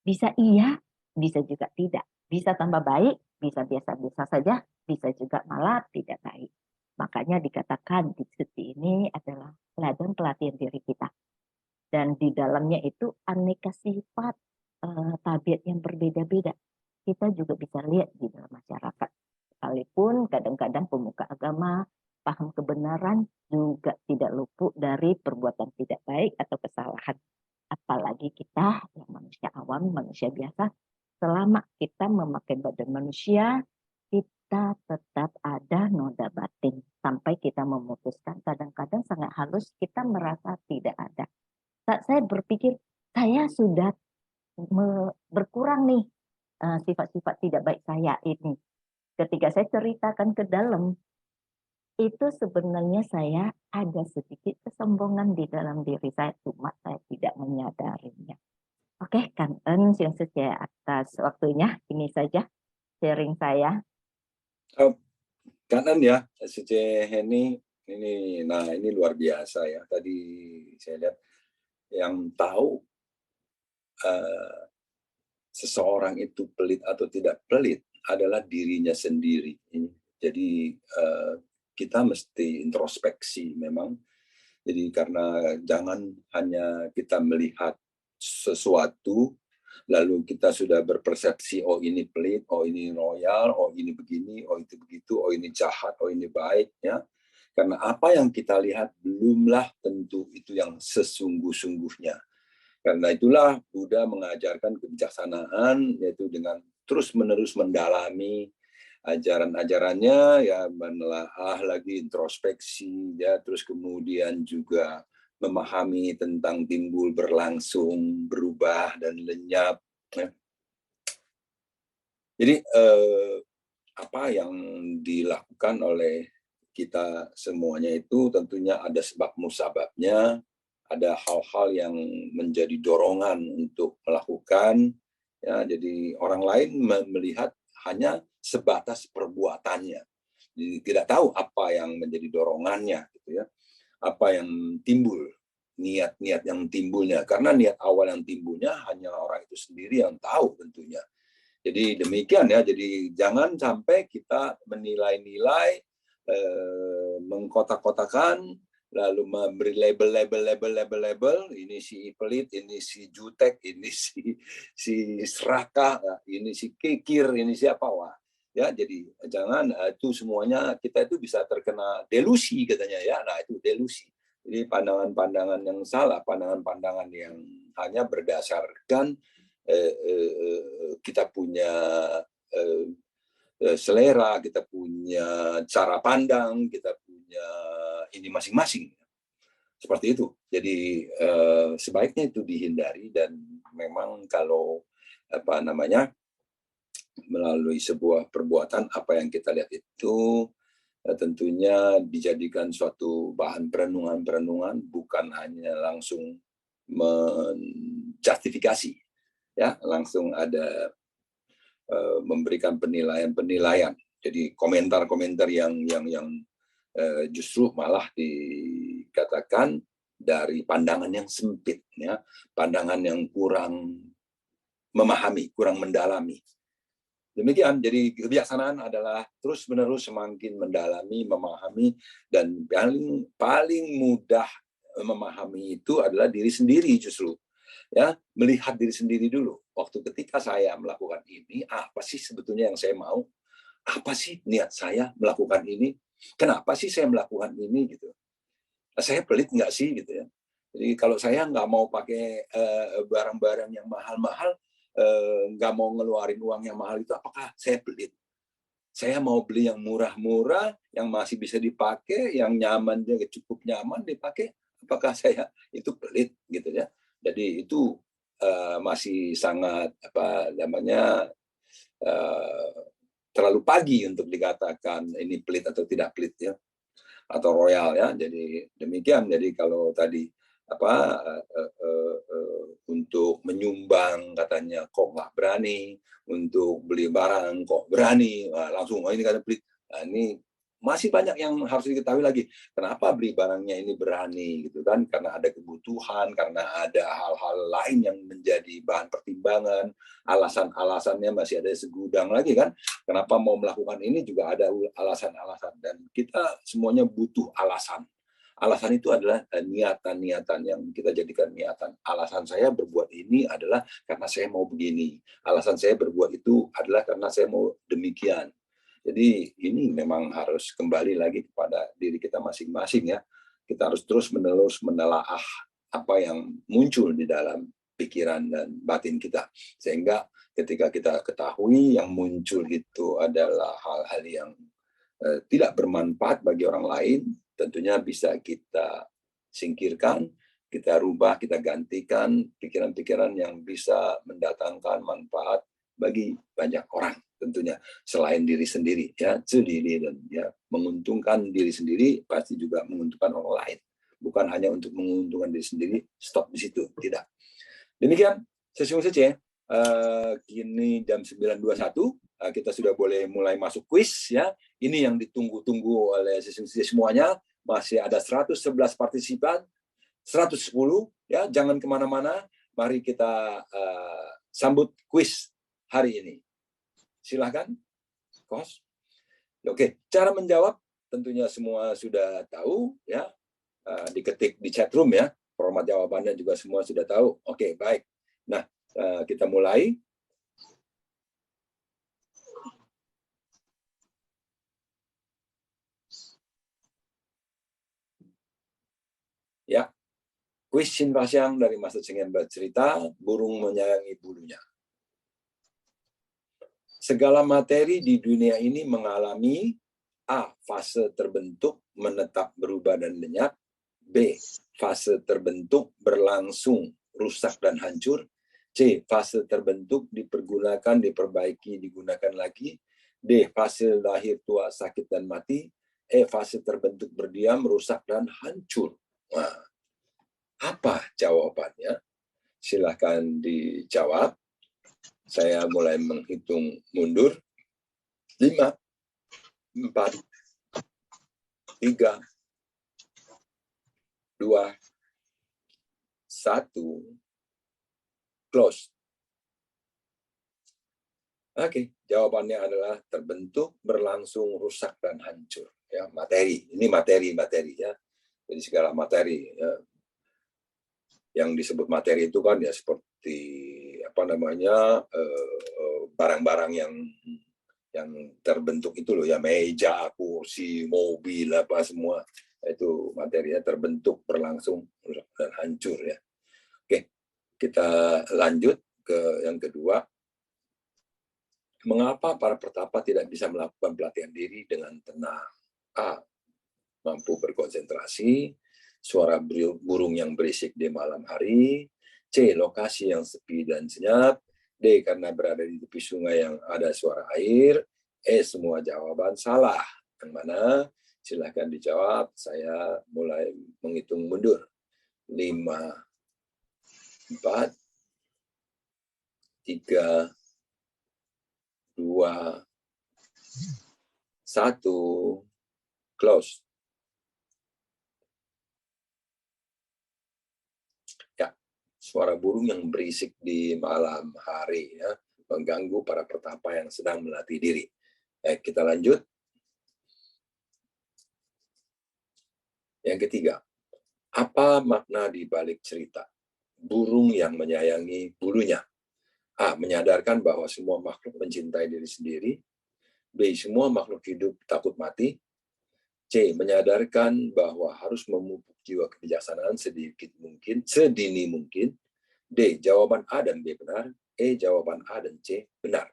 Iya, bisa juga tidak. Bisa tambah baik, bisa biasa-biasa saja, bisa juga malah tidak baik. Makanya dikatakan di seti ini adalah ladang pelatihan diri kita. Dan di dalamnya itu aneka sifat tabiat yang berbeda-beda. Kita juga bisa lihat di dalam masyarakat. Sekalipun kadang-kadang pemuka agama paham kebenaran juga tidak luput dari perbuatan tidak baik atau kesalahan. Apalagi kita yang manusia awam, manusia biasa, selama kita memakai badan manusia, kita tetap ada noda batin. Sampai kita memutuskan, kadang-kadang sangat halus, kita merasa tidak ada. Saat saya berpikir, saya sudah berkurang nih sifat-sifat tidak baik saya ini. Ketika saya ceritakan ke dalam, itu sebenarnya saya ada sedikit kesombongan di dalam diri saya, cuma saya tidak menyadarinya. Oke, Kangen Siang Setia atas waktunya. Ini saja sharing saya. Kangen ya, Setia ini luar biasa ya. Tadi saya lihat yang tahu seseorang itu pelit atau tidak pelit adalah dirinya sendiri. Jadi kita mesti introspeksi memang. Jadi karena jangan hanya kita melihat sesuatu lalu kita sudah berpersepsi, oh ini pelit, oh ini loyal, oh ini begini, oh itu begitu, oh ini jahat, oh ini baik, ya. Karena apa yang kita lihat belumlah tentu itu yang sesungguh-sungguhnya. Karena itulah Buddha mengajarkan kebijaksanaan, yaitu dengan terus-menerus mendalami ajaran-ajarannya, ya menelaah lagi, introspeksi, ya terus kemudian juga memahami tentang timbul, berlangsung, berubah dan lenyap. Ya. Jadi apa yang dilakukan oleh kita semuanya itu tentunya ada sebab musababnya, ada hal-hal yang menjadi dorongan untuk melakukan. Ya, jadi orang lain melihat hanya sebatas perbuatannya, jadi tidak tahu apa yang menjadi dorongannya, gitu ya. Apa yang timbul, niat-niat yang timbulnya, karena niat awal yang timbulnya hanya orang itu sendiri yang tahu tentunya. Jadi demikian ya, jadi jangan sampai kita menilai-nilai, mengkotak-kotakan, lalu memberi label, ini si pelit, ini si jutek, ini si serakah, ini si kikir, ini siapa, wah. Ya, jadi jangan itu semuanya kita itu bisa terkena delusi katanya ya. Nah, itu delusi. Jadi pandangan-pandangan yang salah, pandangan-pandangan yang hanya berdasarkan kita punya selera, kita punya cara pandang, kita punya ini masing-masing. Seperti itu. Jadi sebaiknya itu dihindari, dan memang kalau melalui sebuah perbuatan, apa yang kita lihat itu tentunya dijadikan suatu bahan perenungan-perenungan, bukan hanya langsung menjustifikasi, ya, langsung ada memberikan penilaian-penilaian. Jadi komentar-komentar yang justru malah dikatakan dari pandangan yang sempit, ya, pandangan yang kurang memahami, kurang mendalami. Demikian, jadi kebijaksanaan adalah terus-menerus semakin mendalami, memahami, dan paling mudah memahami itu adalah diri sendiri justru. Ya, melihat diri sendiri dulu. Waktu ketika saya melakukan ini, apa sih sebetulnya yang saya mau? Apa sih niat saya melakukan ini? Kenapa sih saya melakukan ini gitu? Saya pelit nggak sih gitu ya? Jadi kalau saya nggak mau pakai barang-barang yang mahal-mahal, nggak mau ngeluarin uang yang mahal itu, apakah saya pelit? Saya mau beli yang murah-murah, yang masih bisa dipakai, yang nyaman, cukup nyaman dipakai. Apakah saya itu pelit gitu ya? Jadi itu masih sangat terlalu pagi untuk dikatakan ini pelit atau tidak pelit ya, atau royal ya. Jadi demikian. Jadi kalau tadi untuk menyumbang katanya kok nggak berani, untuk beli barang kok berani, langsung ini kan pelit. Nah, ini masih banyak yang harus diketahui lagi. Kenapa beli barangnya ini berani gitu kan? Karena ada kebutuhan, karena ada hal-hal lain yang menjadi bahan pertimbangan, alasan-alasannya masih ada segudang lagi kan? Kenapa mau melakukan ini juga ada alasan-alasan, dan kita semuanya butuh alasan. Alasan itu adalah niatan-niatan yang kita jadikan niatan. Alasan saya berbuat ini adalah karena saya mau begini. Alasan saya berbuat itu adalah karena saya mau demikian. Jadi ini memang harus kembali lagi kepada diri kita masing-masing ya. Kita harus terus-menerus menelaah apa yang muncul di dalam pikiran dan batin kita. Sehingga ketika kita ketahui yang muncul itu adalah hal-hal yang tidak bermanfaat bagi orang lain, tentunya bisa kita singkirkan, kita rubah, kita gantikan pikiran-pikiran yang bisa mendatangkan manfaat bagi banyak orang tentunya, selain diri sendiri ya, sendiri, dan ya menguntungkan diri sendiri pasti juga menguntungkan orang lain. Bukan hanya untuk menguntungkan diri sendiri, stop di situ, tidak. Demikian sesiung saja. Kini jam 9.21, kita sudah boleh mulai masuk kuis ya. Ini yang ditunggu-tunggu oleh semuanya. Masih ada 111 partisipan, 110 ya. Jangan kemana-mana. Mari kita sambut kuis hari ini. Silahkan, Kos. Oke, cara menjawab tentunya semua sudah tahu ya. Diketik di chat room ya. Format jawabannya juga semua sudah tahu. Oke, baik. Nah, kita mulai. Ya, kuis Shin Pasyang dari Master Cheng bercerita, burung menyayangi bulunya. Segala materi di dunia ini mengalami A. Fase terbentuk, menetap, berubah, dan lenyap. B. Fase terbentuk, berlangsung, rusak, dan hancur. C. Fase terbentuk, dipergunakan, diperbaiki, digunakan lagi. D. Fase lahir, tua, sakit, dan mati. E. Fase terbentuk, berdiam, rusak, dan hancur. Nah, apa jawabannya? Silahkan dijawab. Saya mulai menghitung mundur. 5, 4, 3, 2, 1, close. Oke, jawabannya adalah terbentuk, berlangsung, rusak, dan hancur. Ya, materi. Ini materi ya. Jadi segala materi ya. Yang disebut materi itu kan ya seperti barang-barang yang terbentuk itu loh ya, meja, kursi, mobil, apa semua itu materinya terbentuk, berlangsung, dan hancur ya. Oke, kita lanjut ke yang kedua. Mengapa para pertapa tidak bisa melakukan pelatihan diri dengan tenang? A. Mampu berkonsentrasi, suara burung yang berisik di malam hari. C. Lokasi yang sepi dan senyap. D. Karena berada di tepi sungai yang ada suara air. E. Semua jawaban salah. Yang mana? Silahkan dijawab. Saya mulai menghitung mundur. 5, 4, 3, 2, 1, close. Ya, suara burung yang berisik di malam hari ya. mengganggu para petapa yang sedang melatih diri. Kita lanjut. Yang ketiga, apa makna di balik cerita burung yang menyayangi bulunya? A. Menyadarkan bahwa semua makhluk mencintai diri sendiri. B. Semua makhluk hidup takut mati. C. Menyadarkan bahwa harus memupuk jiwa kebijaksanaan sedini mungkin. D. Jawaban A dan B benar. E. Jawaban A dan C benar.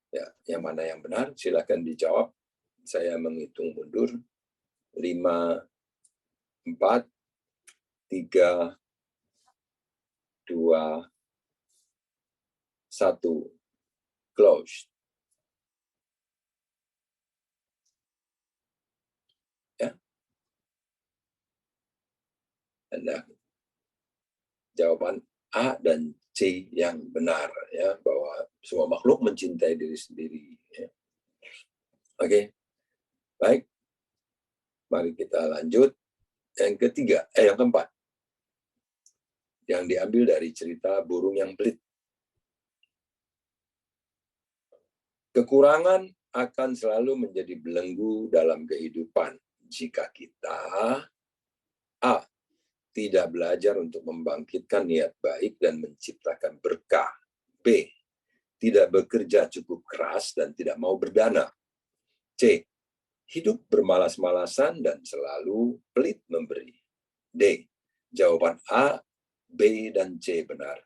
Ya, yang mana yang benar? Silakan dijawab. Saya menghitung mundur. 5, 4, 3, 2, 1. Close. Ya. Anda jawaban A dan C yang benar, ya, bahwa semua makhluk mencintai diri sendiri. Ya. Oke, baik. Mari kita lanjut. Yang ketiga, yang keempat, yang diambil dari cerita burung yang pelit. Kekurangan akan selalu menjadi belenggu dalam kehidupan jika kita A. Tidak belajar untuk membangkitkan niat baik dan menciptakan berkah. B. Tidak bekerja cukup keras dan tidak mau berdana. C. Hidup bermalas-malasan dan selalu pelit memberi. D. Jawaban A, B, dan C benar.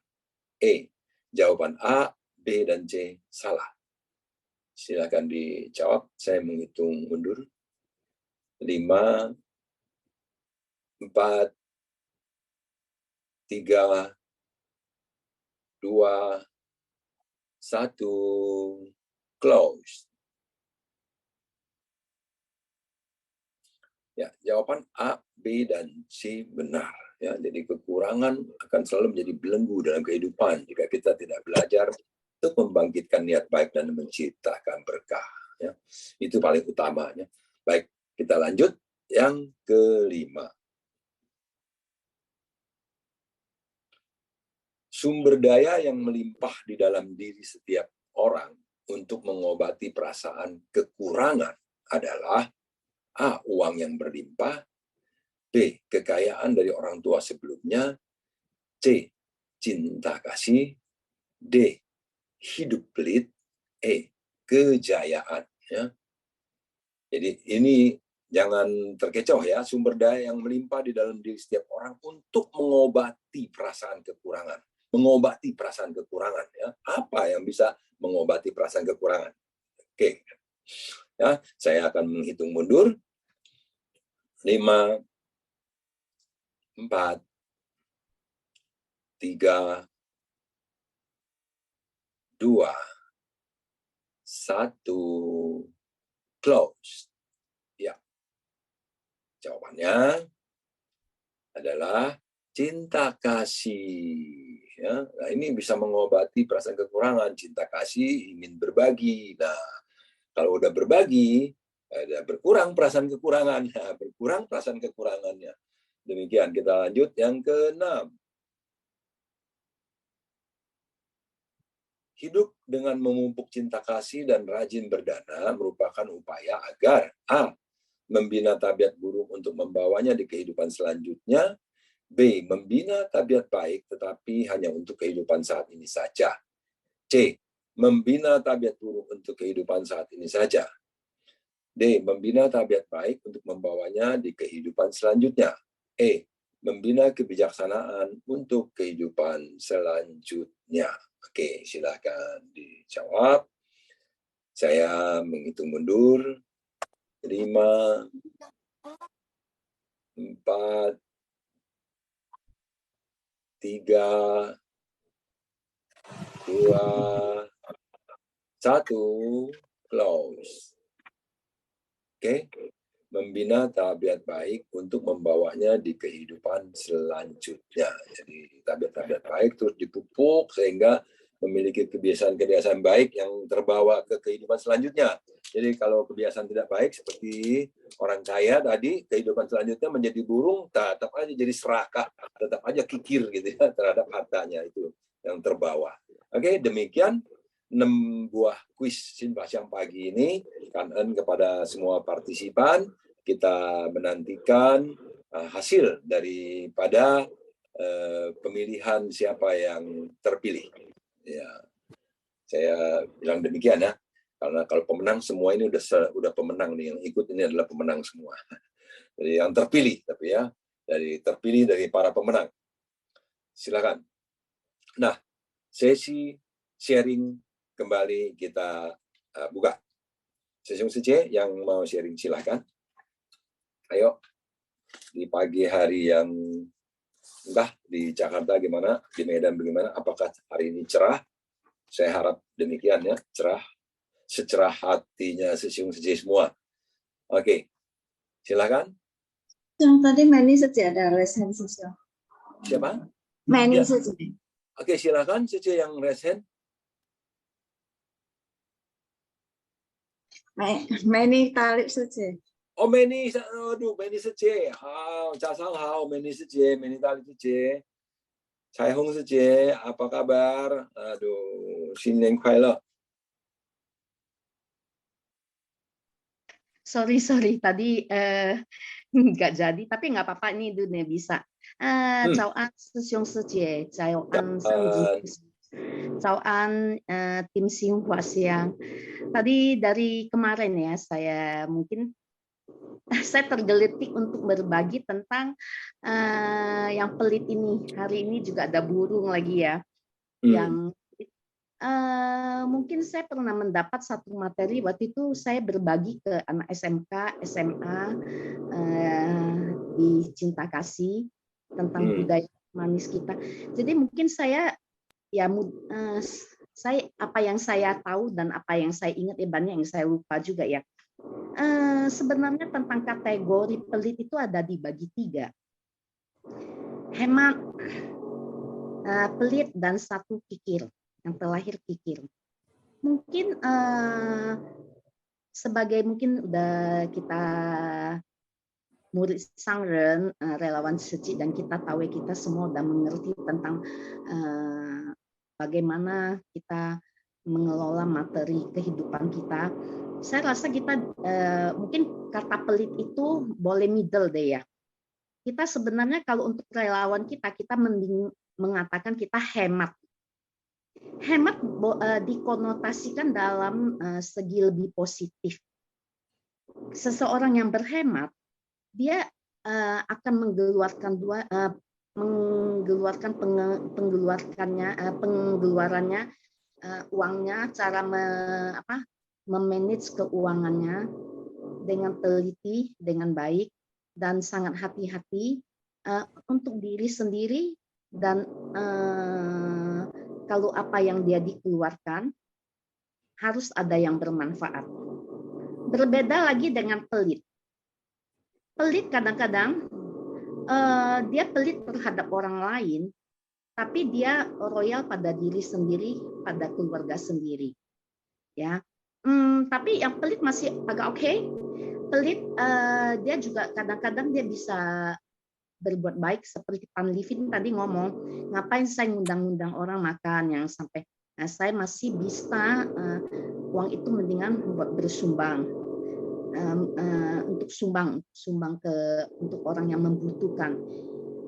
E. Jawaban A, B, dan C salah. Silakan dijawab. Saya menghitung mundur. 5, 4, 3, 2, 1, close. Ya, jawaban A, B, dan C benar. Ya, jadi kekurangan akan selalu menjadi belenggu dalam kehidupan jika kita tidak belajar untuk membangkitkan niat baik dan menciptakan berkah. Ya, itu paling utamanya. Baik, kita lanjut. Yang kelima. Sumber daya yang melimpah di dalam diri setiap orang untuk mengobati perasaan kekurangan adalah A. Uang yang berlimpah. B. Kekayaan dari orang tua sebelumnya. C. Cinta kasih. D. Hidup pelit. E. Kejayaan. Ya. Jadi ini jangan terkecoh ya, sumber daya yang melimpah di dalam diri setiap orang untuk mengobati perasaan kekurangan. Mengobati perasaan kekurangan. Ya. Apa yang bisa mengobati perasaan kekurangan? Oke. Ya, saya akan menghitung mundur. 5, 4, 3, 2, 1, close. Ya. Jawabannya adalah cinta kasih. Ya, nah ini bisa mengobati perasaan kekurangan. Cinta kasih, ingin berbagi. Nah, kalau udah berbagi, ada berkurang perasaan kekurangan. Nah, berkurang perasaan kekurangannya. Demikian, kita lanjut yang ke-6. Hidup dengan memupuk cinta kasih dan rajin berdana merupakan upaya agar A. Membina tabiat buruk untuk membawanya di kehidupan selanjutnya. B. Membina tabiat baik tetapi hanya untuk kehidupan saat ini saja. C. Membina tabiat buruk untuk kehidupan saat ini saja. D. Membina tabiat baik untuk membawanya di kehidupan selanjutnya. E. Membina kebijaksanaan untuk kehidupan selanjutnya. Oke, silakan dijawab. Saya menghitung mundur. 5, 4, 3, 2, 1, close. Oke, membina tabiat baik untuk membawanya di kehidupan selanjutnya. Jadi tabiat-tabiat baik terus dipupuk sehingga memiliki kebiasaan-kebiasaan baik yang terbawa ke kehidupan selanjutnya. Jadi kalau kebiasaan tidak baik seperti orang kaya tadi, kehidupan selanjutnya menjadi burung, tetap aja jadi serakah, tetap aja kikir gitu ya terhadap hartanya itu yang terbawa. Oke, demikian 6 buah kuis Sinbah siang pagi ini. Kangen kepada semua partisipan. Kita menantikan hasil daripada pemilihan siapa yang terpilih. Ya, saya bilang demikian ya. Karena kalau pemenang semua ini udah pemenang nih, yang ikut ini adalah pemenang semua. Jadi yang terpilih, tapi ya terpilih dari para pemenang. Silakan. Nah, sesi sharing kembali kita buka. Sesi yang mau sharing silakan. Ayo, di pagi hari yang entah di Jakarta gimana, di Medan bagaimana, apakah hari ini cerah? Saya harap demikian ya, cerah. Secerah hatinya sesiung semua. Oke, silakan. Yang tadi Manny saja ada resen sosial. Siapa? Manny Ya. saja. Oke, silakan saja yang resen. Manny tarik saja. Oh, Manny, aduh, Manny saja. Jasang hao, Manny saja, Manny tarik saja. Cai Hong saja, apa kabar? Aduh,新年快乐. Sorry, tadi nggak jadi, tapi nggak apa-apa, ini dunia bisa. Chào anh sư兄师姐, chào anh Sang Ji, chào anh tim Xinhua Siang. Tadi dari kemarin ya, saya tergelitik untuk berbagi tentang yang pelit ini. Hari ini juga ada burung lagi ya, yang mungkin saya pernah mendapat satu materi waktu itu saya berbagi ke anak SMK, SMA di Cinta Kasih tentang budaya manis kita. Jadi mungkin saya apa yang saya tahu dan apa yang saya ingat banyak yang saya lupa juga ya. Sebenarnya tentang kategori pelit itu ada dibagi 3. Hemat, pelit, dan 1 kikir. Yang terlahir kikir. Mungkin sebagai mungkin udah kita murid Sangren, relawan Seci, dan kita tahu kita semua udah mengerti tentang bagaimana kita mengelola materi kehidupan kita. Saya rasa kita mungkin kata pelit itu boleh middle deh ya. Kita sebenarnya kalau untuk relawan kita mending mengatakan kita hemat. Hemat dikonotasikan dalam segi lebih positif. Seseorang yang berhemat, dia akan pengeluarannya, uangnya, cara memanage keuangannya dengan teliti, dengan baik, dan sangat hati-hati untuk diri sendiri, dan kalau apa yang dia dikeluarkan harus ada yang bermanfaat. Berbeda lagi dengan pelit. Pelit kadang-kadang dia pelit terhadap orang lain, tapi dia royal pada diri sendiri, pada keluarga sendiri. Ya, tapi yang pelit masih agak oke. Pelit dia juga kadang-kadang dia bisa berbuat baik, seperti Pan Livin tadi ngomong, ngapain saya ngundang-ngundang orang makan yang sampai saya masih bisa uang itu mendingan buat bersumbang, untuk sumbang untuk orang yang membutuhkan.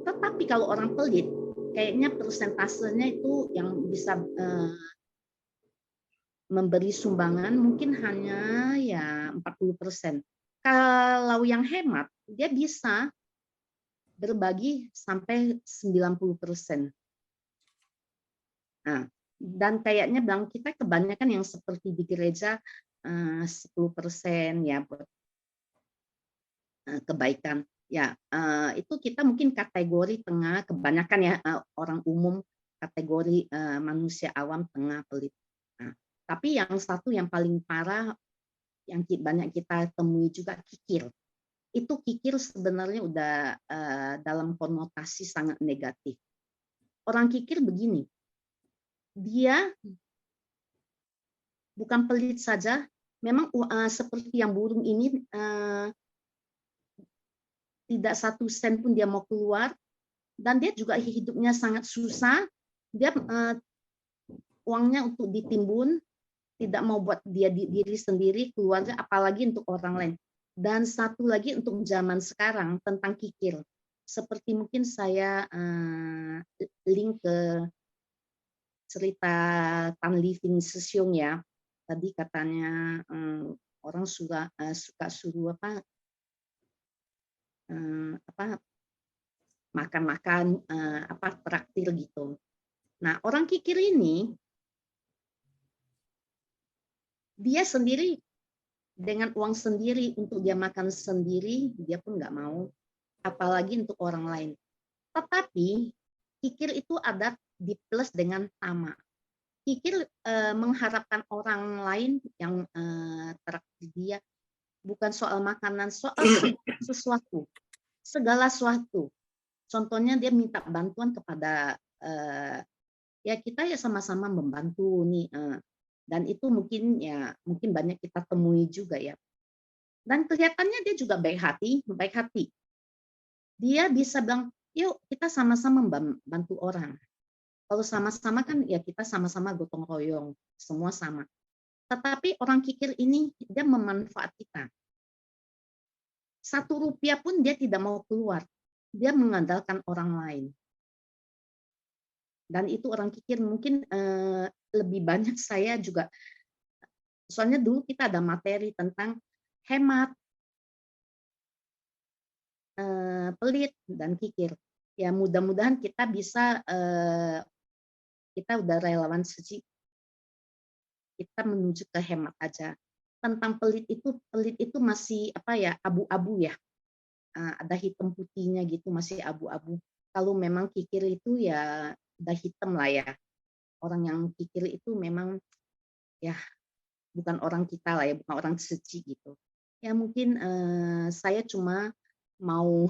Tetapi kalau orang pelit, kayaknya persentasenya itu yang bisa memberi sumbangan mungkin hanya ya 40%. Kalau yang hemat, dia bisa berbagi sampai 90%. Nah, dan kayaknya bang kita kebanyakan yang seperti di gereja 10% ya buat kebaikan. Ya, itu kita mungkin kategori tengah, kebanyakan ya orang umum kategori manusia awam tengah pelit. Nah, tapi yang satu yang paling parah yang banyak kita temui juga kikir. Itu kikir sebenarnya udah dalam konotasi sangat negatif. Orang kikir begini, dia bukan pelit saja, memang seperti yang burung ini tidak 1 sen pun dia mau keluar, dan dia juga hidupnya sangat susah, dia uangnya untuk ditimbun, tidak mau buat dia diri sendiri, keluarga, apalagi untuk orang lain. Dan satu lagi untuk zaman sekarang tentang kikir. Seperti mungkin saya link ke cerita Tan Living Sesiong ya. Tadi katanya orang suka suruh makan-makan traktir gitu. Nah, orang kikir ini dia sendiri dengan uang sendiri untuk dia makan sendiri, dia pun nggak mau, apalagi untuk orang lain. Tetapi kikir itu ada di plus dengan tamak. Kikir mengharapkan orang lain yang traktir dia, bukan soal makanan, soal sesuatu, segala sesuatu. Contohnya dia minta bantuan kepada ya kita ya sama-sama membantu nih. Dan itu mungkin banyak kita temui juga ya. Dan kelihatannya dia juga baik hati. Dia bisa bilang, yuk kita sama-sama membantu orang. Kalau sama-sama kan ya kita sama-sama gotong royong, semua sama. Tetapi orang kikir ini dia memanfaat kita. 1 rupiah pun dia tidak mau keluar. Dia mengandalkan orang lain. Dan itu orang kikir mungkin lebih banyak saya juga. Soalnya dulu kita ada materi tentang hemat, pelit, dan kikir. Ya mudah-mudahan kita bisa, kita udah relawan suci, kita menuju ke hemat aja. Tentang pelit itu masih abu-abu ya. Ada hitam putihnya gitu, masih abu-abu. Kalau memang kikir itu ya udah hitam lah ya. Orang yang kikir itu memang ya bukan orang kita lah ya, bukan orang suci gitu. Ya mungkin saya cuma mau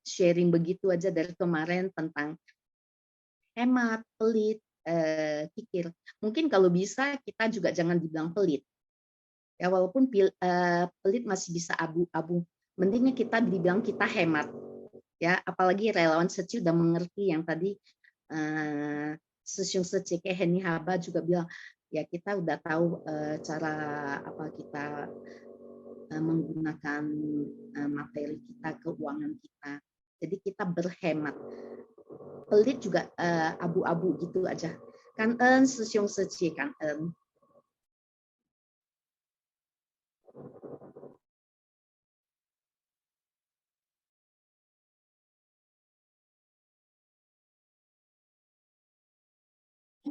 sharing begitu aja dari kemarin tentang hemat, pelit, kikir. Mungkin kalau bisa kita juga jangan dibilang pelit. Ya walaupun pelit masih bisa abu-abu. Mendingnya kita dibilang kita hemat. Ya, apalagi relawan suci udah mengerti yang tadi Sesiong Seceke Heni Haba juga bilang, ya kita udah tahu cara kita menggunakan materi kita, keuangan kita. Jadi kita berhemat. Pelit juga abu-abu gitu aja. Kan Sesiong Seceke kan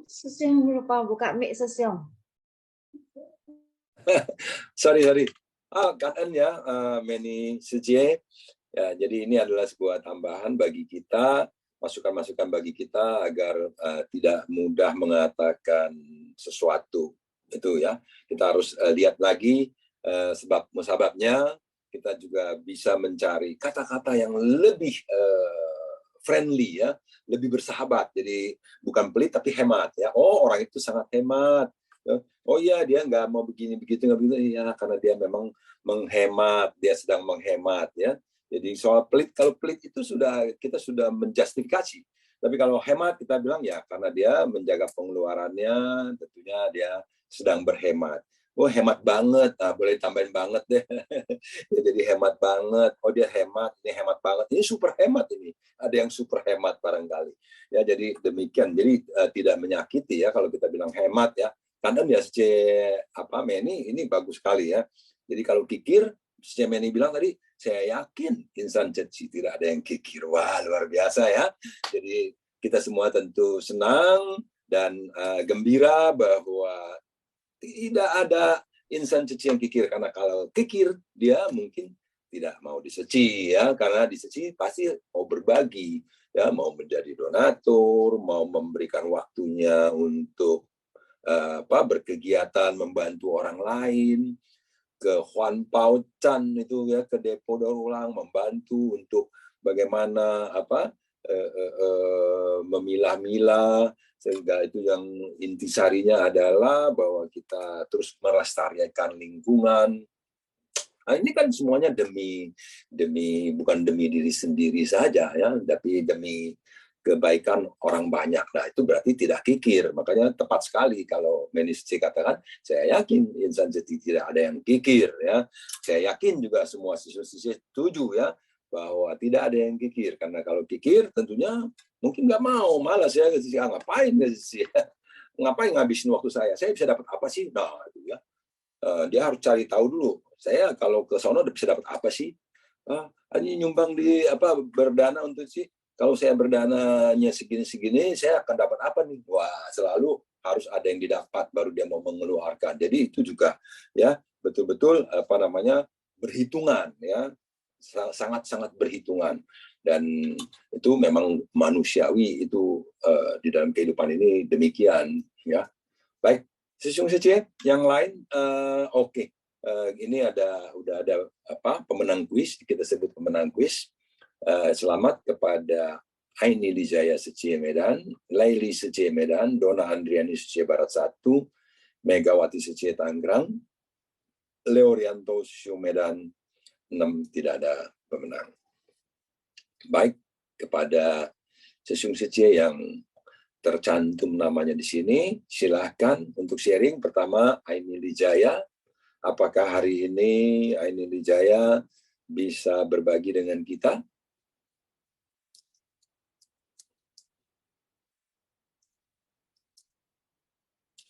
Sesiong lupa buka mic Sesiong. sorry. Kan ya, Meni Sejie. Ya, jadi ini adalah sebuah tambahan bagi kita, masukan-masukan bagi kita agar tidak mudah mengatakan sesuatu. Itu ya, kita harus lihat lagi sebab-musababnya. Kita juga bisa mencari kata-kata yang lebih friendly ya, lebih bersahabat. Jadi bukan pelit tapi hemat ya. Oh, orang itu sangat hemat. Oh iya, dia nggak mau begini begitu nggak begitu ya, karena dia memang menghemat, dia sedang menghemat ya. Jadi soal pelit, kalau pelit itu kita sudah menjustifikasi. Tapi kalau hemat kita bilang ya karena dia menjaga pengeluarannya, tentunya dia sedang berhemat. Oh hemat banget, boleh tambahin banget deh. Ya, jadi hemat banget. Oh dia hemat, ini hemat banget. Ini super hemat ini. Ada yang super hemat barangkali. Ya jadi demikian. Jadi tidak menyakiti ya kalau kita bilang hemat ya. Karena ya Meni ini bagus sekali ya. Jadi kalau kikir, Meni bilang tadi, saya yakin insan ceci tidak ada yang kikir. Wah luar biasa ya. Jadi kita semua tentu senang dan gembira bahwa tidak ada insan ceci yang kikir, karena kalau kikir dia mungkin tidak mau diseci ya, karena diseci pasti mau berbagi ya, mau menjadi donatur, mau memberikan waktunya untuk berkegiatan membantu orang lain, ke Huan Pao Chan itu ya, ke depo daur ulang, membantu untuk bagaimana memilah-milah, sehingga itu yang intisarinya adalah bahwa kita terus melestarikan lingkungan. Nah, ini kan semuanya demi bukan demi diri sendiri saja ya, tapi demi kebaikan orang banyak. Nah, itu berarti tidak kikir. Makanya tepat sekali kalau Menisci katakan, saya yakin insan sejati tidak ada yang kikir. Ya. Saya yakin juga semua siswa-siswa setuju ya bahwa tidak ada yang kikir. Karena kalau kikir tentunya mungkin nggak mau, malas ya. Ngapain sih? Ngapain ngabisin waktu saya? Saya bisa dapat apa sih? Nah, itu ya. Dia harus cari tahu dulu. Saya kalau ke sono bisa dapat apa sih? Hanya nyumbang di berdana untuk sih. Kalau saya berdananya segini-segini, saya akan dapat apa nih? Wah, selalu harus ada yang didapat baru dia mau mengeluarkan. Jadi itu juga ya betul-betul berhitungan ya, sangat-sangat berhitungan. Dan itu memang manusiawi itu di dalam kehidupan ini demikian ya. Baik, Sisung Sece yang lain oke. Ini udah ada pemenang kuis, kita sebut pemenang kuis. Selamat kepada Aini Lijaya Secie Medan, Laili Secie Medan, Dona Andriani Secie Barat 1, Megawati Secie Tangerang, Leorianto Secie Medan 6, tidak ada pemenang. Baik, kepada Sisung Secie yang tercantum namanya di sini, silahkan untuk sharing. Pertama, Aini Lijaya. Apakah hari ini Aini Lijaya bisa berbagi dengan kita?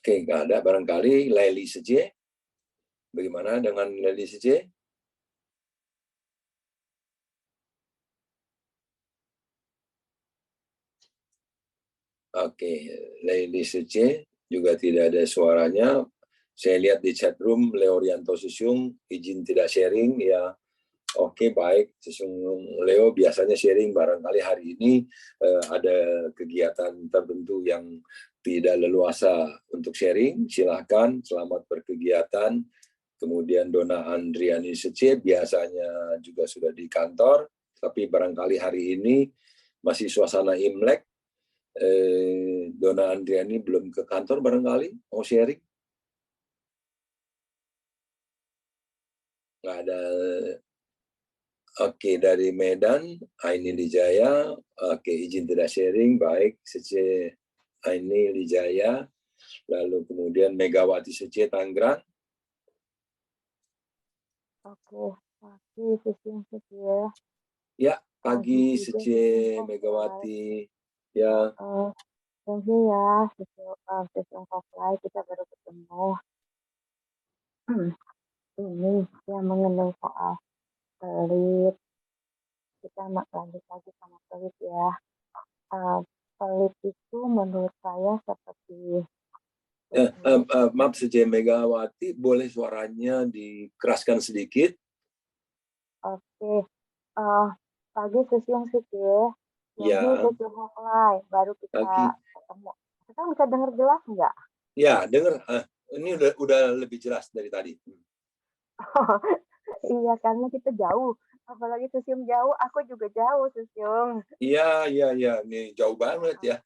Oke, nggak ada. Barangkali Laili Secie. Bagaimana dengan Laili Secie? Oke, Laili Secie juga tidak ada suaranya. Saya lihat di chat room, Leorianto Susung izin tidak sharing. Ya, oke, baik. Susung Leo biasanya sharing. Barangkali hari ini ada kegiatan tertentu yang tidak leluasa untuk sharing, silahkan, selamat berkegiatan. Kemudian Dona Andriani Secie biasanya juga sudah di kantor, tapi barangkali hari ini masih suasana Imlek. Dona Andriani belum ke kantor barangkali, mau sharing? Nggak ada. Oke, dari Medan, Aini Lijaya. Oke, izin tidak sharing, baik. Secie Aini Lijaya, lalu kemudian Megawati Secie Tangerang. Oke, pagi Sisung Secie. Ya, pagi Secie Megawati. Ya. Thank you ya, Sisung Koplai, kita baru ketemu. Ini yang mengenai soal pelit. Kita lanjut lagi sama pelit ya. Pelit itu menurut saya seperti maaf Secie Megawati, boleh suaranya dikeraskan sedikit? Oke. Pagi Sisung Secie. Ya. Sisung Koplai, baru kita ketemu. Kita bisa dengar jelas nggak? Ya, dengar. Ini udah lebih jelas dari tadi. Iya, karena kita jauh. Apalagi Sisung jauh, aku juga jauh, Sisung. Iya. Ini jauh banget ya.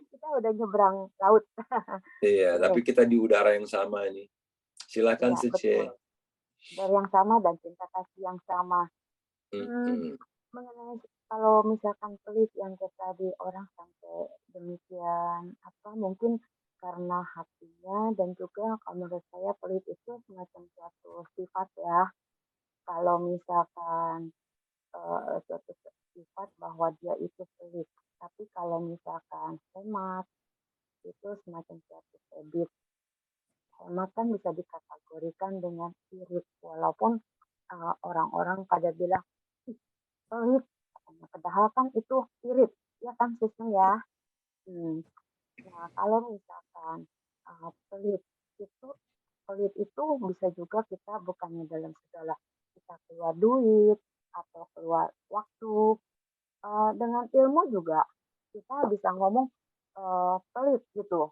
Kita udah nyebrang laut. Iya, tapi kita di udara yang sama ini. Silakan Secie. Dari yang sama dan cinta kasih yang sama. Mengenai kalau misalkan pelit yang tadi orang sampai demikian, mungkin karena hatinya, dan juga kalau menurut saya pelit itu semacam suatu sifat ya. Kalau misalkan suatu sifat bahwa dia itu pelit, tapi kalau misalkan hemat itu semacam suatu habit. Hemat kan bisa dikategorikan dengan irit, walaupun orang-orang pada bilang pelit, padahal kan itu irit, ya kan Sisung ya. Nah, kalau misalkan pelit itu bisa juga kita bukannya dalam segala kita keluar duit atau keluar waktu, dengan ilmu juga kita bisa ngomong pelit gitu.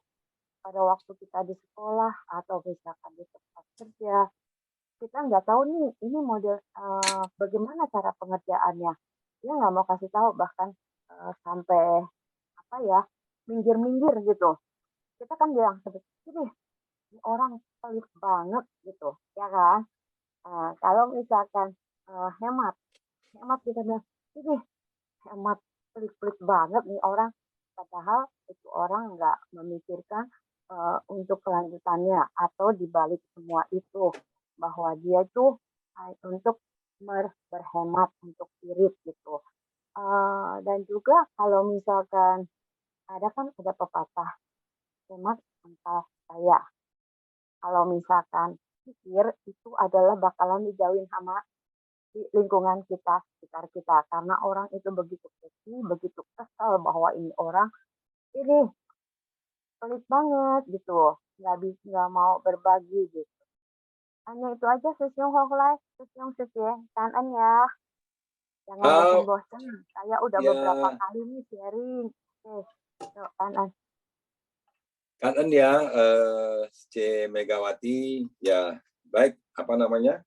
Pada waktu kita di sekolah atau misalkan di tempat kerja, kita nggak tahu nih ini model bagaimana cara pengerjaannya. Dia nggak mau kasih tahu, bahkan sampai minggir-minggir gitu. Kita kan bilang ini orang pelit banget gitu, ya kan? Kalau misalkan hemat kita bilang ini hemat, pelit-pelit banget nih orang. Padahal itu orang nggak memikirkan untuk kelanjutannya atau dibalik semua itu bahwa dia tuh untuk berhemat, untuk irit gitu. Dan juga kalau misalkan ada pepatah hemat angka saya. Kalau misalkan pikir itu adalah bakalan dijauhin sama di lingkungan kita, sekitar kita. Karena orang itu begitu kecil, begitu kesal bahwa ini orang ini pelit banget gitu, nggak mau berbagi gitu. Hanya itu aja Susyung Hoklai, Susyung Susyung, tanan ya. Jangan bosan-bosan. Saya udah beberapa kali nih sharing. Yuk, tanan. Kanan ya, C Megawati, ya baik, apa namanya,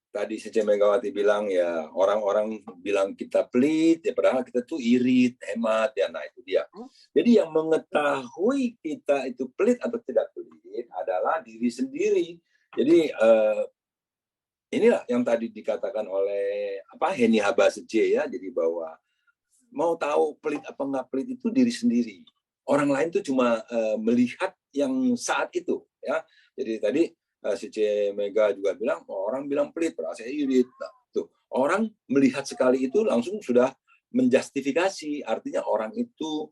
tadi C Megawati bilang ya, orang-orang bilang kita pelit, ya padahal kita tuh irit, hemat, ya nah itu dia. Jadi yang mengetahui kita itu pelit atau tidak pelit adalah diri sendiri. Jadi inilah yang tadi dikatakan oleh Henny Habasejee ya, jadi bahwa mau tahu pelit apa nggak pelit itu diri sendiri. Orang lain tuh cuma melihat yang saat itu ya. Jadi tadi si C Mega juga bilang orang bilang pelit, berasa irit. Nah, tuh orang melihat sekali itu langsung sudah menjustifikasi. Artinya orang itu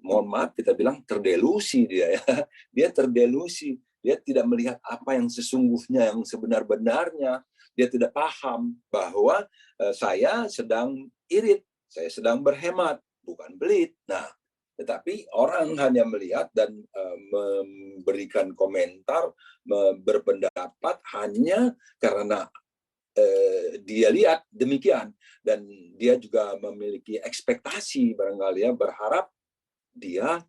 mohon maaf kita bilang terdelusi dia ya. Dia terdelusi. Dia tidak melihat apa yang sesungguhnya, yang sebenar-benarnya. Dia tidak paham bahwa saya sedang irit, saya sedang berhemat, bukan pelit. Nah, tetapi orang hanya melihat dan memberikan komentar, berpendapat hanya karena dia lihat demikian. Dan dia juga memiliki ekspektasi barangkali ya, berharap dia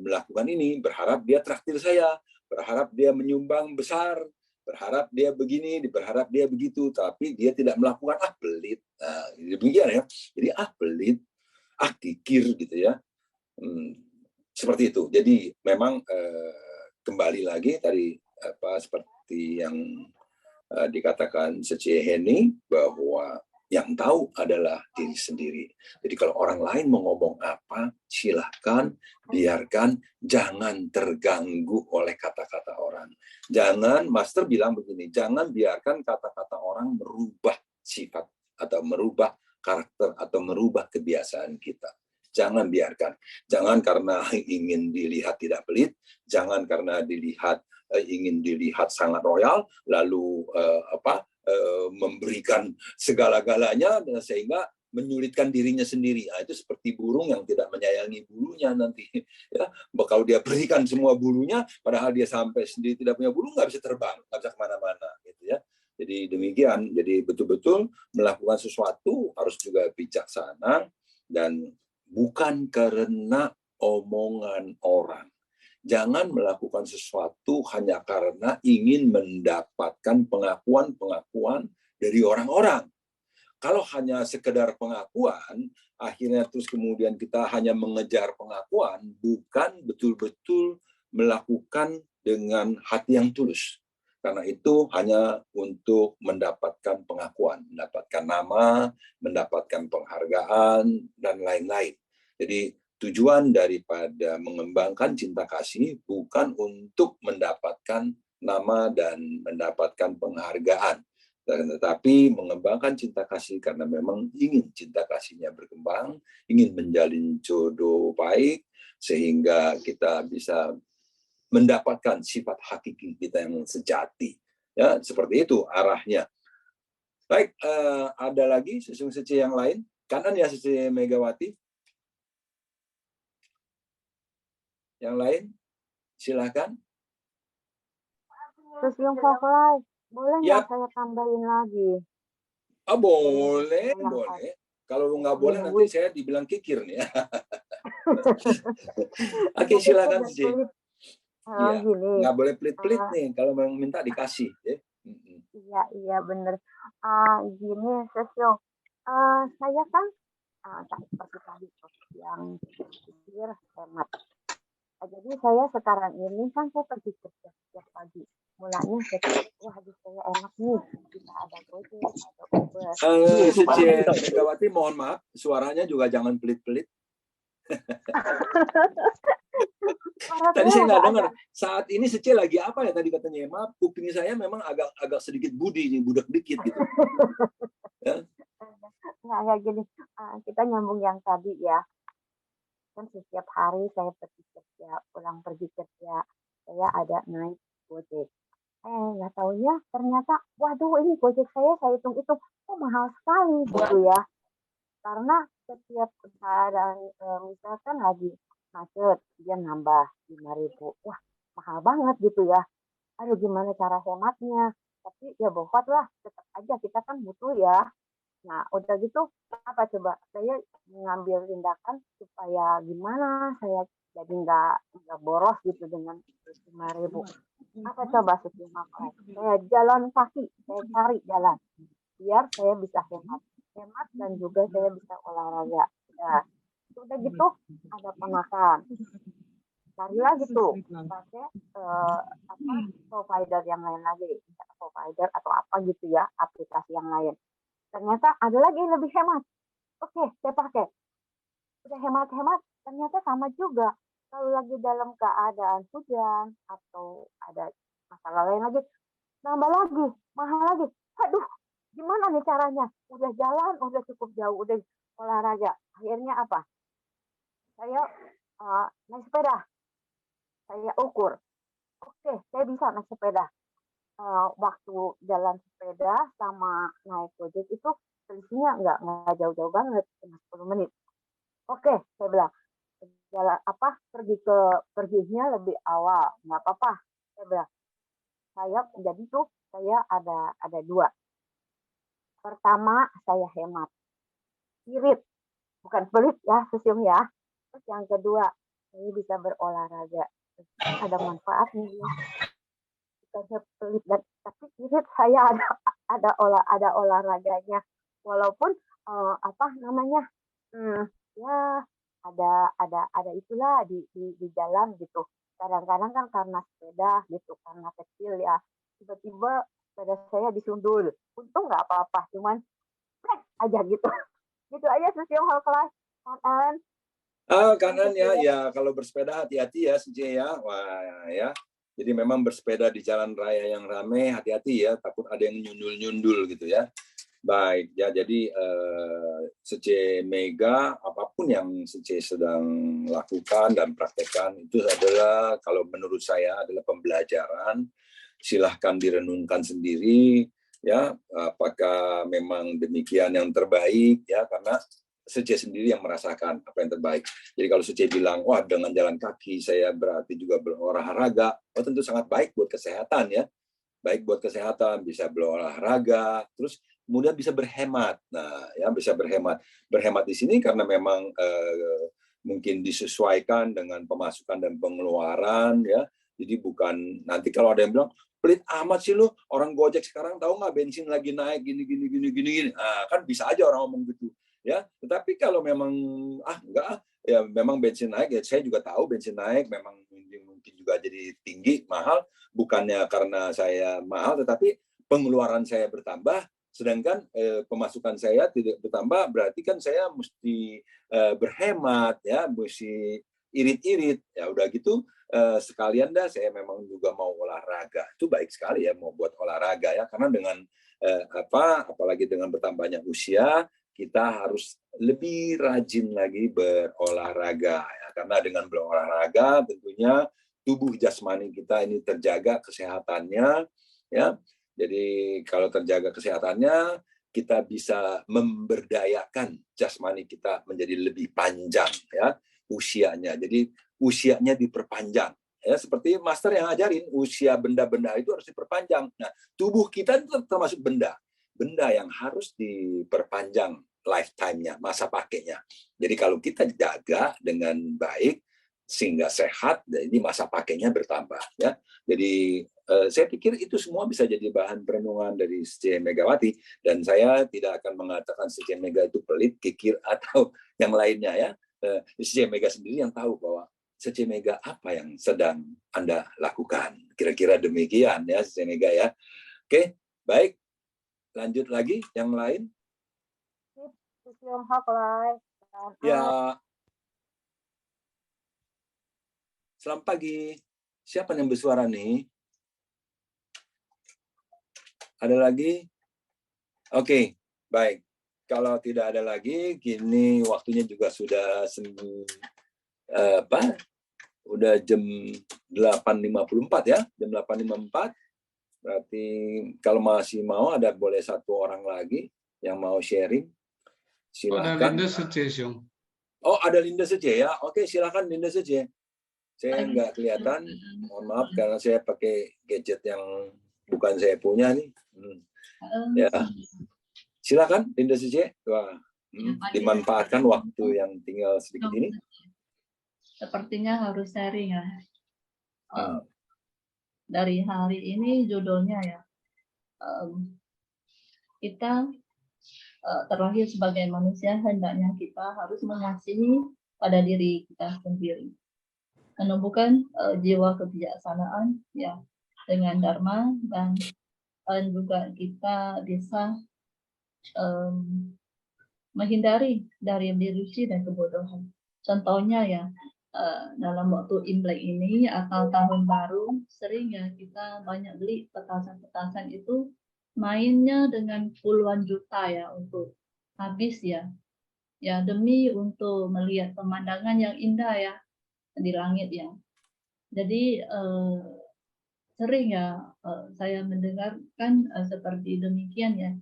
melakukan ini, berharap dia traktir saya, berharap dia menyumbang besar, berharap dia begini, berharap dia begitu, tapi dia tidak melakukan, pelit. Nah, demikian ya. Jadi pelit, kikir gitu ya. Seperti itu. Jadi memang kembali lagi tadi seperti yang dikatakan Sece Henny bahwa yang tahu adalah diri sendiri. Jadi kalau orang lain mau ngomong apa, silahkan, biarkan, jangan terganggu oleh kata-kata orang. Jangan, Master bilang begini, jangan biarkan kata-kata orang merubah sifat atau merubah karakter atau merubah kebiasaan kita. Jangan biarkan. Jangan karena ingin dilihat tidak pelit, jangan karena ingin dilihat sangat royal, lalu memberikan segala-galanya sehingga menyulitkan dirinya sendiri. Nah, itu seperti burung yang tidak menyayangi bulunya nanti. Ya, kalau dia berikan semua bulunya, padahal dia sampai sendiri tidak punya bulu, nggak bisa terbang, nggak bisa kemana-mana. Gitu ya. Jadi demikian. Jadi betul-betul melakukan sesuatu harus juga bijaksana dan bukan karena omongan orang. Jangan melakukan sesuatu hanya karena ingin mendapatkan pengakuan-pengakuan dari orang-orang. Kalau hanya sekedar pengakuan, akhirnya terus kemudian kita hanya mengejar pengakuan, bukan betul-betul melakukan dengan hati yang tulus. Karena itu hanya untuk mendapatkan pengakuan, mendapatkan nama, mendapatkan penghargaan, dan lain-lain. Jadi tujuan daripada mengembangkan cinta kasih bukan untuk mendapatkan nama dan mendapatkan penghargaan, tetapi mengembangkan cinta kasih karena memang ingin cinta kasihnya berkembang, ingin menjalin jodoh baik, sehingga kita bisa mendapatkan sifat hakiki kita yang sejati. Ya, seperti itu arahnya. Baik, ada lagi Sece yang lain? Kanan ya Sece Megawati. Yang lain, silakan. Susyung Hoklai, boleh nggak saya tambahin lagi? Boleh, boleh. Kalau nggak boleh nanti saya dibilang kikir nih. Oke, silakan sih. Ya, nggak boleh pelit-pelit nih. Kalau mau minta dikasih. Iya bener. Gini Susyung, saya kan seperti tadi yang pikir hemat. Jadi saya sekarang ini kan saya pergi kerja setiap pagi. Mulanya saya wah saya enak nih, bisa ada Gojek, ada Uber. Sece Megawati, mohon maaf, suaranya juga jangan pelit-pelit. Tadi saya nggak dengar. Saat ini Sece lagi apa ya tadi katanya? Maaf, kuping saya memang agak sedikit budi nih, budak dikit gitu. Ya. Nggak gini, kita nyambung yang tadi ya. Kan setiap hari saya pergi kerja, pulang pergi kerja, saya ada naik Gojek. Nggak taunya ternyata, waduh ini Gojek saya hitung-hitung, kok mahal sekali gitu ya. Karena setiap keadaan, misalkan lagi macet, dia nambah 5.000. Wah, mahal banget gitu ya. Aduh, gimana cara hematnya? Tapi ya bohong lah, tetap aja kita kan butuh ya. Nah, udah gitu, apa coba? Saya mengambil tindakan supaya gimana saya jadi nggak boros gitu dengan 5.000. Apa coba setiap saya jalan kaki, saya cari jalan biar saya bisa hemat dan juga saya bisa olahraga. Ya, udah gitu ada ponakan. Cari lagi tuh pakai provider yang lain lagi, provider atau apa gitu ya, aplikasi yang lain. Ternyata ada lagi yang lebih hemat. Oke, saya pakai. Udah hemat-hemat, ternyata sama juga. Kalau lagi dalam keadaan hujan atau ada masalah lain lagi, nambah lagi, mahal lagi. Aduh, gimana nih caranya? Udah jalan, udah cukup jauh, udah olahraga. Akhirnya apa? Saya naik sepeda. Saya ukur. Oke, saya bisa naik sepeda. Waktu jalan sepeda sama naik Gojek itu selisihnya nggak jauh-jauh banget, cuma 10 menit. Oke, saya bilang jalan perginya lebih awal, nggak apa-apa. Saya bilang jadi tuh saya ada 2. Pertama saya hemat, irit, bukan pelit ya, Susiung ya. Terus yang kedua saya bisa berolahraga, ada manfaatnya ya. Saya pelit tapi irit saya ada olahraganya walaupun ya ada itulah di jalan gitu. Kadang-kadang kan karena sepeda gitu, karena kecil ya, tiba-tiba sepeda saya disundul. Untung nggak apa-apa, cuman aja gitu. Gitu aja Susiung hal kelas. Kanan ya kalau bersepeda hati-hati ya Sece ya. Wah ya. Jadi memang bersepeda di jalan raya yang ramai, hati-hati ya, takut ada yang nyundul-nyundul gitu ya. Baik, ya jadi Sece Mega, apapun yang Sece sedang lakukan dan praktekkan, itu adalah, kalau menurut saya, adalah pembelajaran. Silahkan direnungkan sendiri, ya, apakah memang demikian yang terbaik, ya, karena Sece sendiri yang merasakan apa yang terbaik. Jadi kalau Sece bilang, wah dengan jalan kaki saya berarti juga berolahraga, tentu sangat baik buat kesehatan ya. Baik buat kesehatan, bisa berolahraga, terus kemudian bisa berhemat. Nah, ya bisa berhemat. Berhemat di sini karena memang mungkin disesuaikan dengan pemasukan dan pengeluaran ya. Jadi bukan nanti kalau ada yang bilang, pelit amat sih lu, orang Gojek sekarang tahu nggak bensin lagi naik gini. Nah, kan bisa aja orang ngomong gitu. Ya, tetapi kalau memang enggak ya memang bensin naik ya, saya juga tahu bensin naik memang mungkin juga jadi tinggi mahal, bukannya karena saya mahal tetapi pengeluaran saya bertambah sedangkan pemasukan saya tidak bertambah, berarti kan saya mesti berhemat ya, mesti irit-irit ya, udah gitu sekalian dah saya memang juga mau olahraga. Itu baik sekali ya mau buat olahraga ya, karena dengan apalagi dengan bertambahnya usia kita harus lebih rajin lagi berolahraga ya, karena dengan berolahraga tentunya tubuh jasmani kita ini terjaga kesehatannya ya. Jadi kalau terjaga kesehatannya, kita bisa memberdayakan jasmani kita menjadi lebih panjang ya usianya. Jadi usianya diperpanjang. Ya, seperti master yang ngajarin, usia benda-benda itu harus diperpanjang. Nah, tubuh kita itu termasuk benda yang harus diperpanjang lifetime-nya, masa pakainya. Jadi kalau kita jaga dengan baik sehingga sehat, jadi masa pakainya bertambah ya. Jadi saya pikir itu semua bisa jadi bahan perenungan dari Sece Megawati, dan saya tidak akan mengatakan Sece Mega itu pelit, kikir atau yang lainnya ya. Sece Mega sendiri yang tahu bahwa Sece Mega, apa yang sedang Anda lakukan? Kira-kira demikian ya, Sece Mega ya. Oke, baik. Lanjut lagi, yang lain. Ya, selamat pagi. Siapa yang bersuara nih? Ada lagi? Oke, baik. Kalau tidak ada lagi, kini waktunya juga sudah udah jam 8.54 ya, jam 8.54. Berarti kalau masih mau ada boleh satu orang lagi yang mau sharing. Silakan. Ada Linda Sece, Oh, ada Linda Sece ya. Oke, silakan Linda Sece. Saya nggak kelihatan, mohon maaf karena saya pakai gadget yang bukan saya punya nih. Ya, silakan Linda Sece. Wah, dimanfaatkan waktu yang tinggal sedikit ini. Sepertinya harus sharing ya. Dari hari ini judulnya ya, kita terlahir sebagai manusia, hendaknya kita harus mengasihi pada diri kita sendiri, menumbuhkan jiwa kebijaksanaan ya dengan dharma, dan juga kita bisa menghindari dari delusi dan kebodohan. Contohnya ya, dalam waktu Imlek ini atau tahun baru, sering ya kita banyak beli petasan-petasan itu, mainnya dengan puluhan juta ya untuk habis ya. Ya demi untuk melihat pemandangan yang indah ya di langit ya. Jadi sering ya saya mendengarkan seperti demikian ya.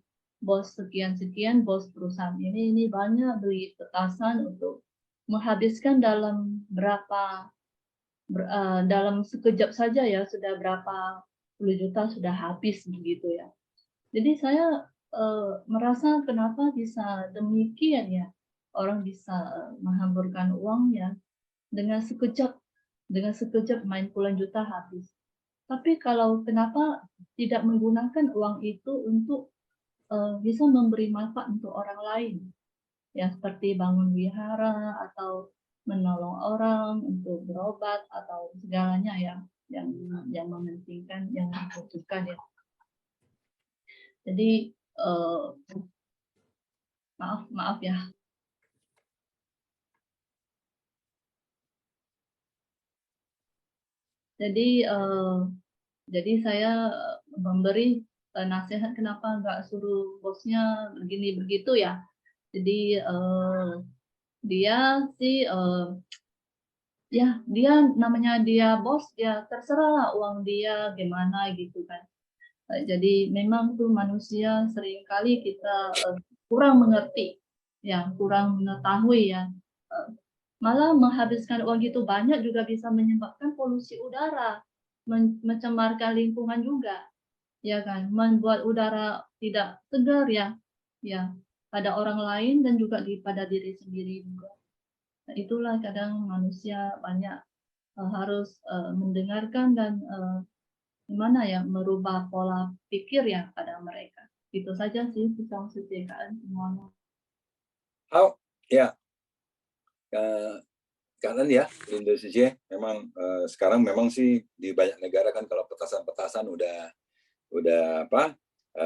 Bos sekian-sekian, bos perusahaan ini banyak beli petasan untuk menghabiskan dalam dalam sekejap saja ya, sudah berapa puluh juta sudah habis begitu ya. Jadi saya merasa kenapa bisa demikian ya, orang bisa menghamburkan uang ya dengan sekejap main puluhan juta habis. Tapi kalau kenapa tidak menggunakan uang itu untuk bisa memberi manfaat untuk orang lain, ya seperti bangun wihara atau menolong orang untuk berobat atau segalanya ya yang mementingkan, yang membutuhkan ya. Jadi maaf ya. Jadi saya memberi nasihat kenapa nggak suruh bosnya begini begitu ya. Jadi dia sih ya dia namanya dia bos, ya terserah lah uang dia gimana gitu kan. Jadi memang tuh manusia seringkali kita kurang mengerti, ya kurang mengetahui ya. Malah menghabiskan uang gitu banyak juga bisa menyebabkan polusi udara, mencemarkan lingkungan juga, ya kan, membuat udara tidak segar ya, pada orang lain dan juga pada diri sendiri juga. Nah, itulah kadang manusia banyak harus mendengarkan dan gimana ya, merubah pola pikir ya pada mereka. Itu saja sih tentang kesejahteraan semuanya. Oh ya, kanan ya Indonesia memang sekarang memang sih di banyak negara kan kalau petasan-petasan udah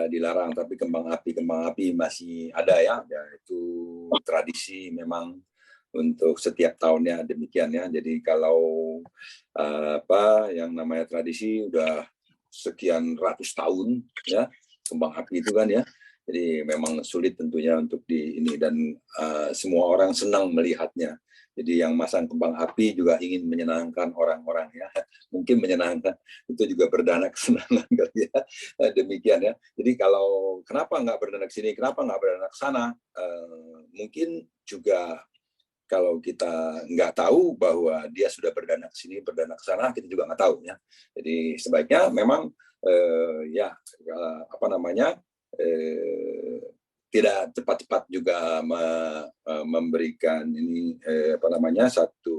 dilarang, tapi kembang api masih ada ya. Itu tradisi memang untuk setiap tahunnya demikian ya. Jadi kalau yang namanya tradisi udah sekian ratus tahun ya, kembang api itu kan ya. Jadi memang sulit tentunya untuk ini, dan semua orang senang melihatnya. Jadi yang masang kembang api juga ingin menyenangkan orang-orang ya. Mungkin menyenangkan, itu juga berdana kesenangan kali ya. Demikian ya. Jadi kalau kenapa nggak berdana ke sini, kenapa nggak berdana ke sana? Mungkin juga kalau kita nggak tahu bahwa dia sudah berdana ke sini, berdana ke sana, kita juga nggak tahu ya. Jadi sebaiknya memang tidak cepat-cepat juga memberikan ini satu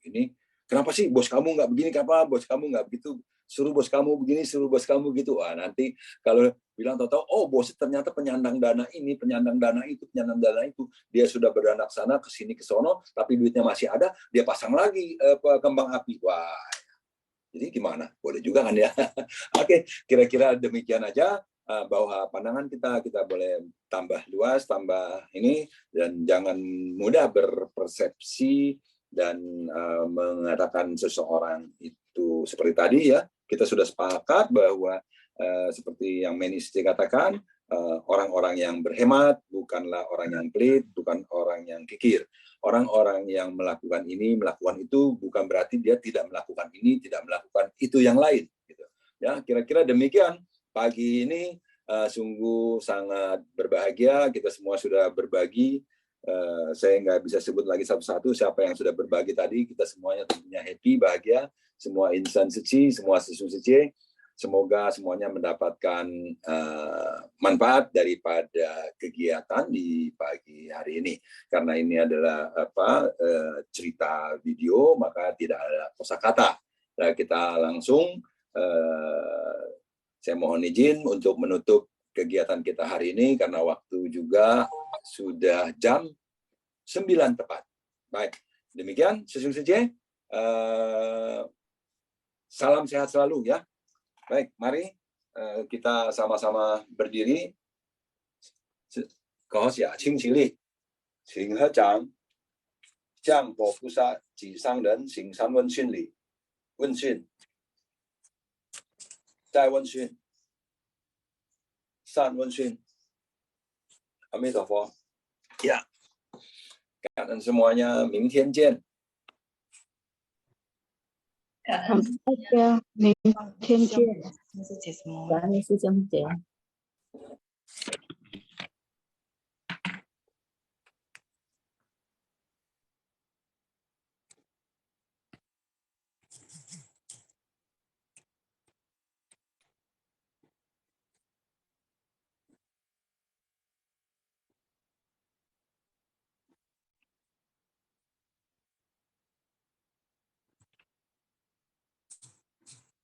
ini. Kenapa sih bos kamu nggak begini? Kenapa bos kamu nggak begitu? suruh bos kamu begini, suruh bos kamu gitu. Wah, nanti kalau bilang tahu-tahu, oh bos ternyata penyandang dana ini, penyandang dana itu, penyandang dana itu, dia sudah beranak sana, ke sini, ke sono, tapi duitnya masih ada, dia pasang lagi kembang api. Wah, jadi gimana? Boleh juga kan ya? Oke, kira-kira demikian aja. Bahwa pandangan kita boleh tambah luas, tambah ini, dan jangan mudah berpersepsi dan mengatakan seseorang itu seperti tadi ya, kita sudah sepakat bahwa seperti yang Menis katakan, orang-orang yang berhemat bukanlah orang yang pelit, bukan orang yang kikir. Orang-orang yang melakukan ini, melakukan itu, bukan berarti dia tidak melakukan ini, tidak melakukan itu yang lain. Gitu. Ya, kira-kira demikian. Pagi ini sungguh sangat berbahagia, kita semua sudah berbagi. Saya nggak bisa sebut lagi satu-satu siapa yang sudah berbagi tadi. Kita semuanya tentunya happy, bahagia, semua insan suci, semua siswa suci. Semoga semuanya mendapatkan manfaat daripada kegiatan di pagi hari ini. Karena ini adalah cerita video, maka tidak ada kosakata. Nah, kita langsung saya mohon izin untuk menutup kegiatan kita hari ini karena waktu juga sudah jam 9 tepat. Baik, demikian sesungguhnya. Salam sehat selalu ya. Baik, mari kita sama-sama berdiri. Kohosya, Qingqili, Qinghejiang, Jiangbo Pusa, Jisang Ren, Xingsan Wenxun Li, Wenxun, Zai Wenxun, San Wenxun, Amitofo. Ya, kalian semuanya, 明天见. 好，大家明天见。感恩师兄姐。